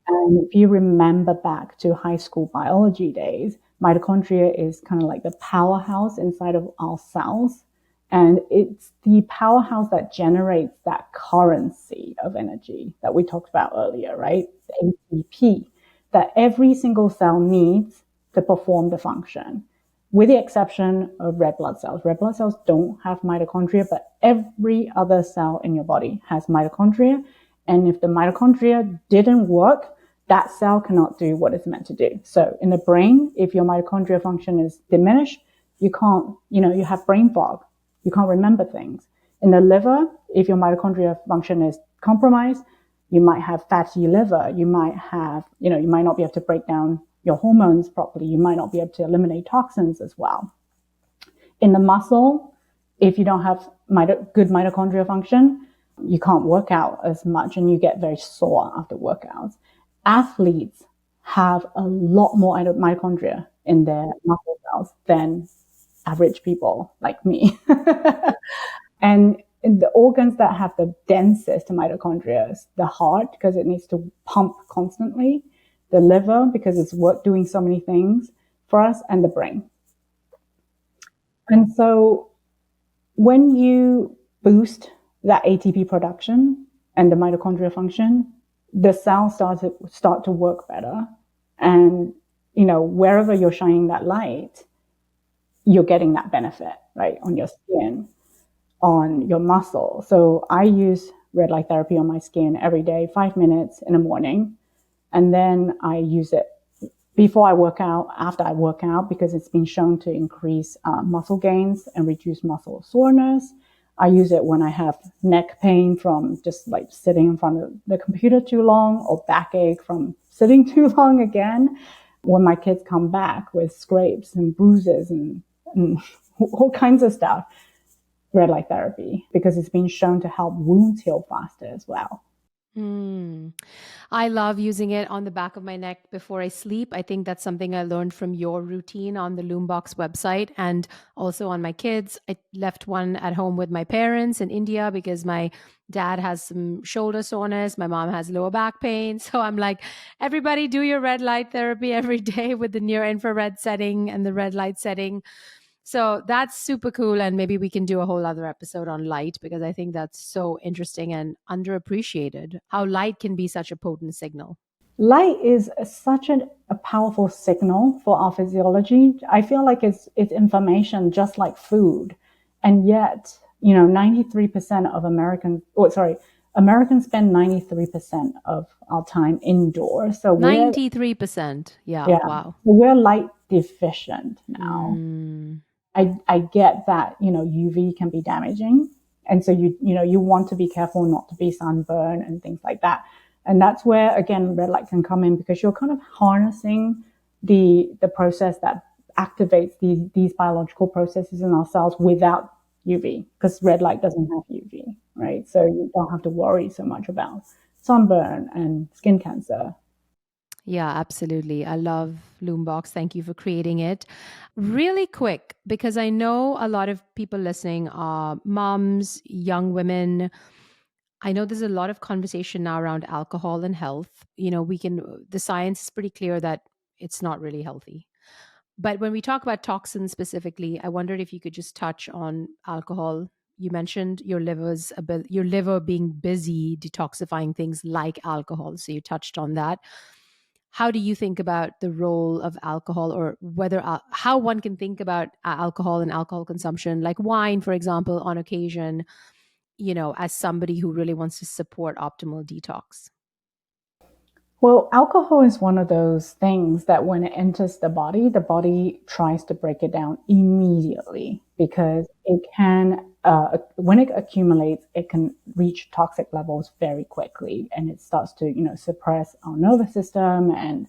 And if you remember back to high school biology days, mitochondria is kind of like the powerhouse inside of our cells. And it's the powerhouse that generates that currency of energy that we talked about earlier, right? The ATP that every single cell needs to perform the function, with the exception of red blood cells. Red blood cells don't have mitochondria, but every other cell in your body has mitochondria. And if the mitochondria didn't work, that cell cannot do what it's meant to do. So in the brain, if your mitochondria function is diminished, you can't, you have brain fog. You can't remember things. In the liver, if your mitochondria function is compromised, you might have fatty liver. You might have, you might not be able to break down your hormones properly. You might not be able to eliminate toxins as well. In the muscle, if you don't have good mitochondria function, you can't work out as much and you get very sore after workouts. Athletes have a lot more mitochondria in their muscle cells than average people like me. And the organs that have the densest mitochondria is the heart, because it needs to pump constantly, the liver, because it's doing so many things for us, and the brain. And so when you boost that ATP production and the mitochondria function, the cells start to work better. And, wherever you're shining that light, you're getting that benefit, right? On your skin, on your muscle. So I use red light therapy on my skin every day, 5 minutes in the morning. And then I use it before I work out, after I work out, because it's been shown to increase muscle gains and reduce muscle soreness. I use it when I have neck pain from just like sitting in front of the computer too long, or backache from sitting too long again. When my kids come back with scrapes and bruises and all kinds of stuff, red light therapy, because it's been shown to help wounds heal faster as well. Mm. I love using it on the back of my neck before I sleep. I think that's something I learned from your routine on the Loombox website and also on my kids. I left one at home with my parents in India because my dad has some shoulder soreness, my mom has lower back pain. So I'm like, everybody do your red light therapy every day with the near infrared setting and the red light setting. So that's super cool. And maybe we can do a whole other episode on light because I think that's so interesting and underappreciated how light can be such a potent signal. Light is such a powerful signal for our physiology. I feel like it's information just like food. And yet, 93% of Americans spend 93% of our time indoors. So 93%. Yeah. yeah, Wow. we're light deficient now. Mm, I get that, UV can be damaging. And so you want to be careful not to be sunburned and things like that. And that's where, again, red light can come in because you're kind of harnessing the process that activates these biological processes in our cells without UV, because red light doesn't have UV, right? So you don't have to worry so much about sunburn and skin cancer. yeah, absolutely. I love Loombox. Thank you for creating it. Really quick, because I know a lot of people listening are moms, young women. I know there's a lot of conversation now around alcohol and health. The science is pretty clear that it's not really healthy. But when we talk about toxins specifically, I wondered if you could just touch on alcohol. You mentioned your liver being busy detoxifying things like alcohol. So you touched on that. How do you think about the role of alcohol, or how one can think about alcohol and alcohol consumption, like wine, for example, on occasion, as somebody who really wants to support optimal detox? Well, alcohol is one of those things that when it enters the body tries to break it down immediately because when it accumulates, it can reach toxic levels very quickly and it starts to, suppress our nervous system and,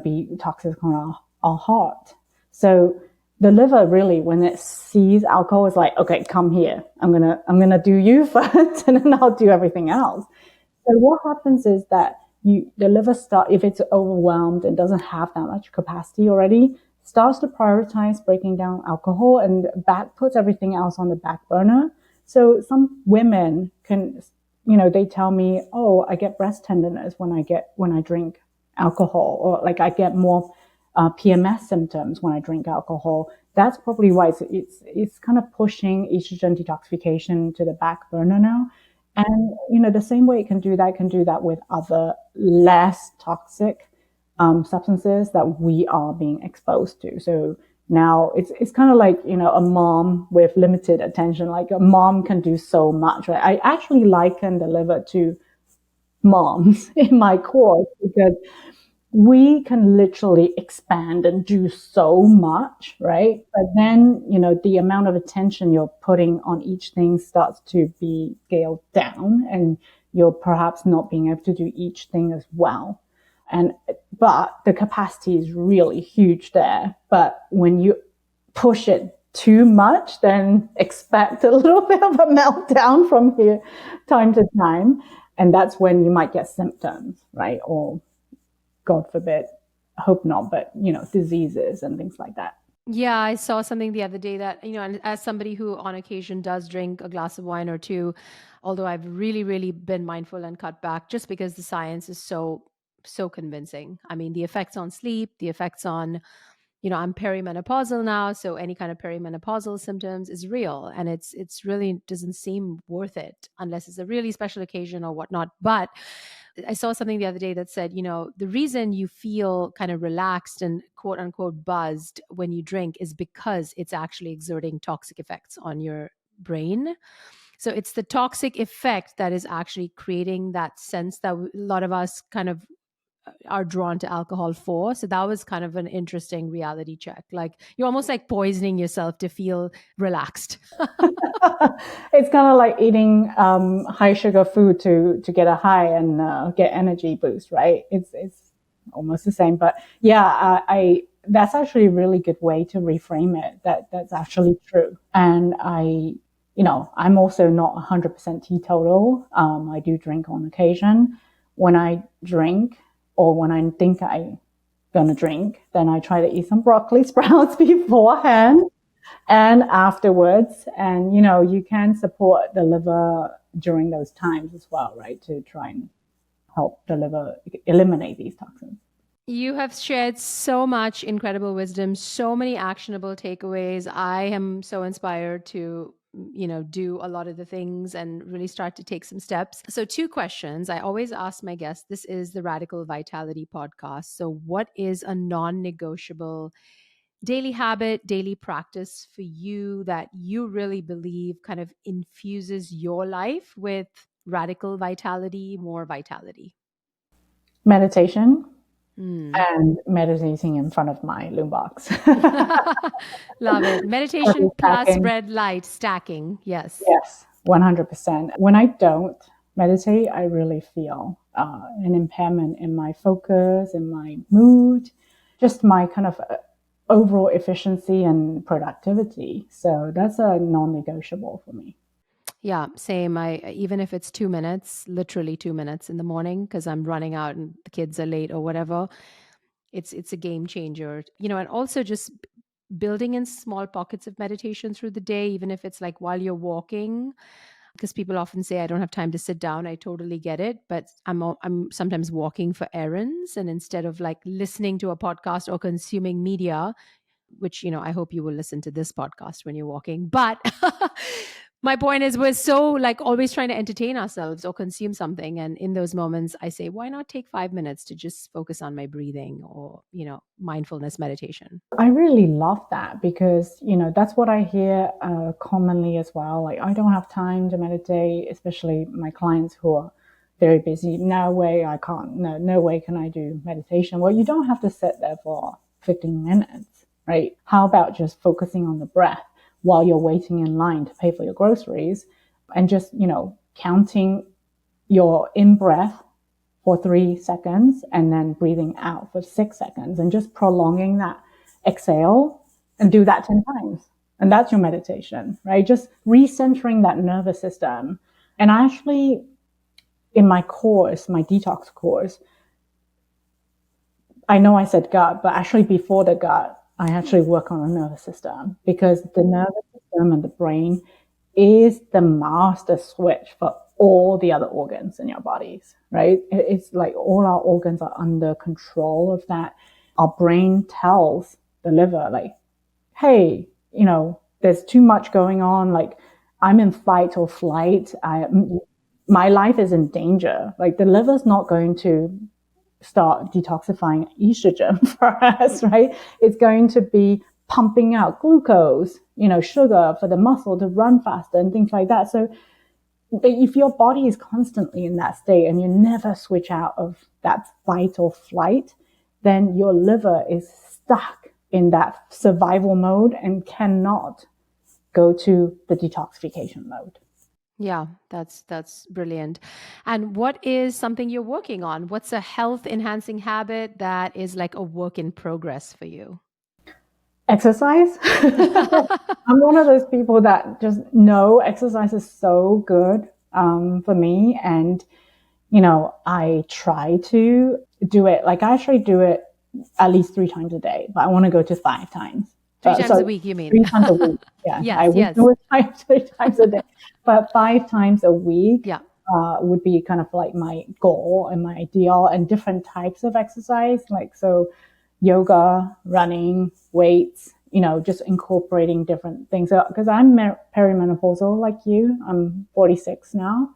be toxic on our heart. So the liver really, when it sees alcohol, is like, okay, come here. I'm gonna do you first and then I'll do everything else. So what happens is that the liver if it's overwhelmed and doesn't have that much capacity already, starts to prioritize breaking down alcohol and puts everything else on the back burner. So some women can, they tell me, oh, I get breast tenderness when I drink alcohol, or like I get more PMS symptoms when I drink alcohol. That's probably why it's kind of pushing estrogen detoxification to the back burner now. And the same way it can do that with other less toxic substances that we are being exposed to. So now it's kind of like a mom with limited attention. Like a mom can do so much, right? I actually liken the liver to moms in my course because we can literally expand and do so much, right? But then, the amount of attention you're putting on each thing starts to be scaled down and you're perhaps not being able to do each thing as well. But the capacity is really huge there. But when you push it too much, then expect a little bit of a meltdown from here time to time. And that's when you might get symptoms, right? Or God forbid, hope not, but diseases and things like that. Yeah, I saw something the other day that, and as somebody who on occasion does drink a glass of wine or two, although I've really, really been mindful and cut back just because the science is so convincing. I mean, the effects on sleep, the effects on, I'm perimenopausal now, so any kind of perimenopausal symptoms is real, and it's really doesn't seem worth it unless it's a really special occasion or whatnot. But I saw something the other day that said, the reason you feel kind of relaxed and quote unquote buzzed when you drink is because it's actually exerting toxic effects on your brain. So it's the toxic effect that is actually creating that sense that a lot of us kind of are drawn to alcohol for. So that was kind of an interesting reality check. Like you're almost like poisoning yourself to feel relaxed. It's kind of like eating high sugar food to get a high and get energy boost, right? It's almost the same, but yeah, I that's actually a really good way to reframe it. That's actually true, and I'm also not 100% teetotal. I do drink on occasion. When I drink, or when I think I'm gonna drink, then I try to eat some broccoli sprouts beforehand and afterwards. And, you can support the liver during those times as well, right? To try and help the liver eliminate these toxins. You have shared so much incredible wisdom, so many actionable takeaways. I am so inspired to, do a lot of the things and really start to take some steps. So, two questions. I always ask my guests, this is the Radical Vitality podcast. So, what is a non negotiable daily habit, daily practice for you that you really believe kind of infuses your life with radical vitality, more vitality? Meditation. And meditating in front of my Lumebox. Love it. Meditation plus red light stacking. Yes. Yes, 100%. When I don't meditate, I really feel an impairment in my focus, in my mood, just my kind of overall efficiency and productivity. So that's a non-negotiable for me. Yeah, same. I even if it's 2 minutes, literally 2 minutes in the morning, because I'm running out and the kids are late or whatever, it's a game changer. And also just building in small pockets of meditation through the day, even if it's like while you're walking, because people often say I don't have time to sit down. I totally get it, but I'm sometimes walking for errands, and instead of like listening to a podcast or consuming media, which I hope you will listen to this podcast when you're walking, but my point is we're so like always trying to entertain ourselves or consume something, and in those moments I say, why not take 5 minutes to just focus on my breathing or mindfulness meditation. I really love that because, that's what I hear commonly as well. Like, I don't have time to meditate, especially my clients who are very busy. No way I can't. No way can I do meditation. Well, you don't have to sit there for 15 minutes, right? How about just focusing on the breath while you're waiting in line to pay for your groceries and just, counting your in-breath for 3 seconds and then breathing out for 6 seconds and just prolonging that exhale, and do that 10 times. And that's your meditation, right? Just recentering that nervous system. And actually, in my course, my detox course, I know I said gut, but actually before the gut, I actually work on the nervous system, because the nervous system and the brain is the master switch for all the other organs in your bodies, right? It's like all our organs are under control of that. Our brain tells the liver, like, hey, there's too much going on. Like, I'm in fight or flight. My life is in danger. Like, the liver's not going to start detoxifying estrogen for us, right? It's going to be pumping out glucose, sugar for the muscle to run faster and things like that. So if your body is constantly in that state and you never switch out of that fight or flight, then your liver is stuck in that survival mode and cannot go to the detoxification mode. Yeah, that's brilliant. And what is something you're working on? What's a health enhancing habit that is like a work in progress for you? Exercise. I'm one of those people that just know exercise is so good for me. And, I try to do it. Like, I actually do it at least 3 times a day, but I want to go to 5 times. 3 times a week, you mean? 3 times a week. Yeah. Yes, I would do it 3 times a day, but 5 times a week. Yeah. Would be kind of like my goal and my ideal, and different types of exercise. Like, so yoga, running, weights, just incorporating different things. So, because I'm perimenopausal like you, I'm 46 now.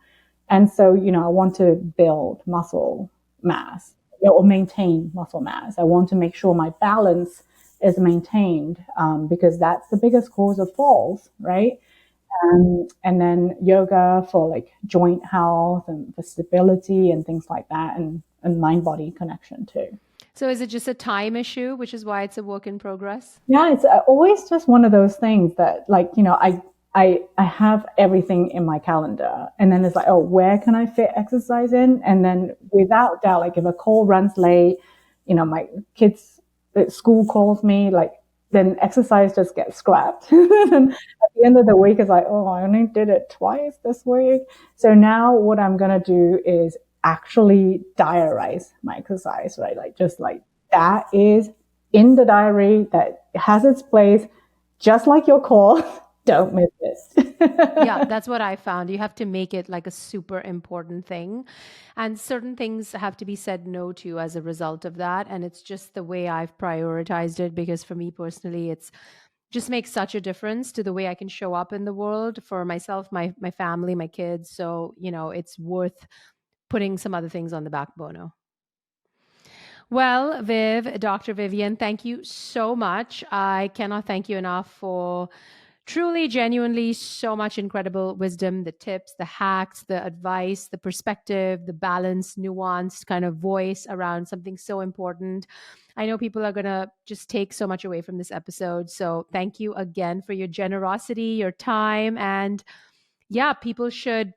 And so, I want to build muscle mass or maintain muscle mass. I want to make sure my balance is maintained, because that's the biggest cause of falls, right? And then yoga for like joint health and for stability and things like that, and mind-body connection too. So is it just a time issue, which is why it's a work in progress? Yeah, it's always just one of those things that, like, I have everything in my calendar, and then it's like, oh, where can I fit exercise in? And then without doubt, like if a call runs late, my kids at school calls me, like then exercise just gets scrapped. And at the end of the week, it's like, oh, I only did it twice this week. So now what I'm going to do is actually diarize my exercise, right? Like just like that is in the diary, that has its place, just like your call. Don't miss it. Yeah, that's what I found. You have to make it like a super important thing. And certain things have to be said no to as a result of that. And it's just the way I've prioritized it, because for me personally, it's just makes such a difference to the way I can show up in the world for myself, my family, my kids. So, it's worth putting some other things on the back burner. Well, Dr. Vivian, thank you so much. I cannot thank you enough for truly, genuinely, so much incredible wisdom, the tips, the hacks, the advice, the perspective, the balanced, nuanced kind of voice around something so important. I know people are going to just take so much away from this episode. So thank you again for your generosity, your time. And yeah, people should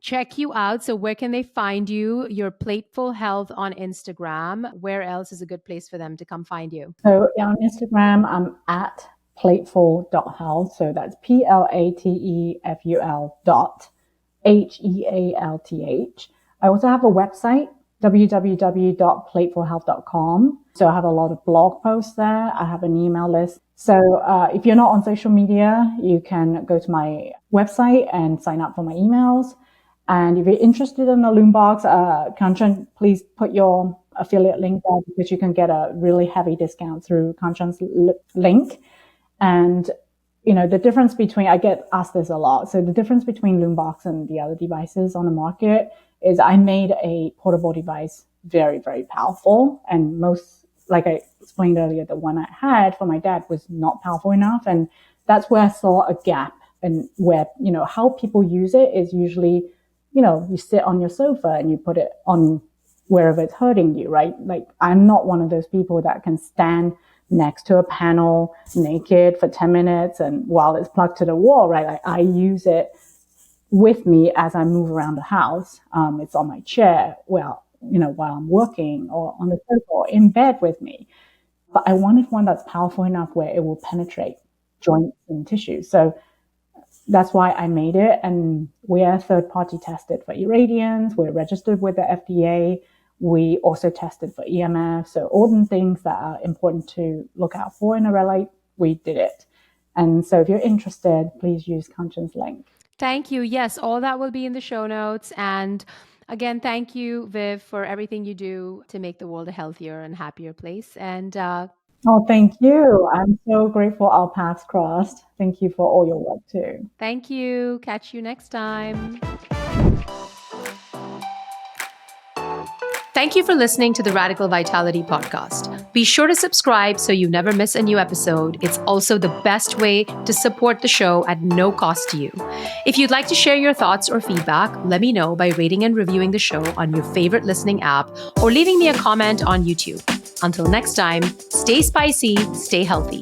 check you out. So where can they find you? Your Plateful Health on Instagram. Where else is a good place for them to come find you? So on Instagram, I'm at plateful.health. So that's plateful.health. I also have a website, www.platefulhealth.com. So I have a lot of blog posts there. I have an email list. So if you're not on social media, you can go to my website and sign up for my emails. And if you're interested in the Lumebox, Kanchan, please put your affiliate link there, because you can get a really heavy discount through Kanchan's link. And, the difference between, I get asked this a lot. So the difference between Lumebox and the other devices on the market is I made a portable device very, very powerful. And most, like I explained earlier, the one I had for my dad was not powerful enough. And that's where I saw a gap, and where, how people use it is usually, you sit on your sofa and you put it on wherever it's hurting you, right? Like I'm not one of those people that can stand next to a panel naked for 10 minutes and while it's plugged to the wall, right? Like I use it with me as I move around the house. It's on my chair, while I'm working, or on the sofa, or in bed with me. But I wanted one that's powerful enough where it will penetrate joints and tissues. So that's why I made it. And we are third party tested for irradiance. We're registered with the FDA. We also tested for EMF. So all the things that are important to look out for in a red light, we did it. And so if you're interested, please use Kanchan's link. Thank you. Yes, all that will be in the show notes. And again, thank you, Viv, for everything you do to make the world a healthier and happier place. And oh, thank you. I'm so grateful our paths crossed. Thank you for all your work too. Thank you. Catch you next time. Thank you for listening to the Radical Vitality podcast. Be sure to subscribe so you never miss a new episode. It's also the best way to support the show at no cost to you. If you'd like to share your thoughts or feedback, let me know by rating and reviewing the show on your favorite listening app, or leaving me a comment on YouTube. Until next time, stay spicy, stay healthy.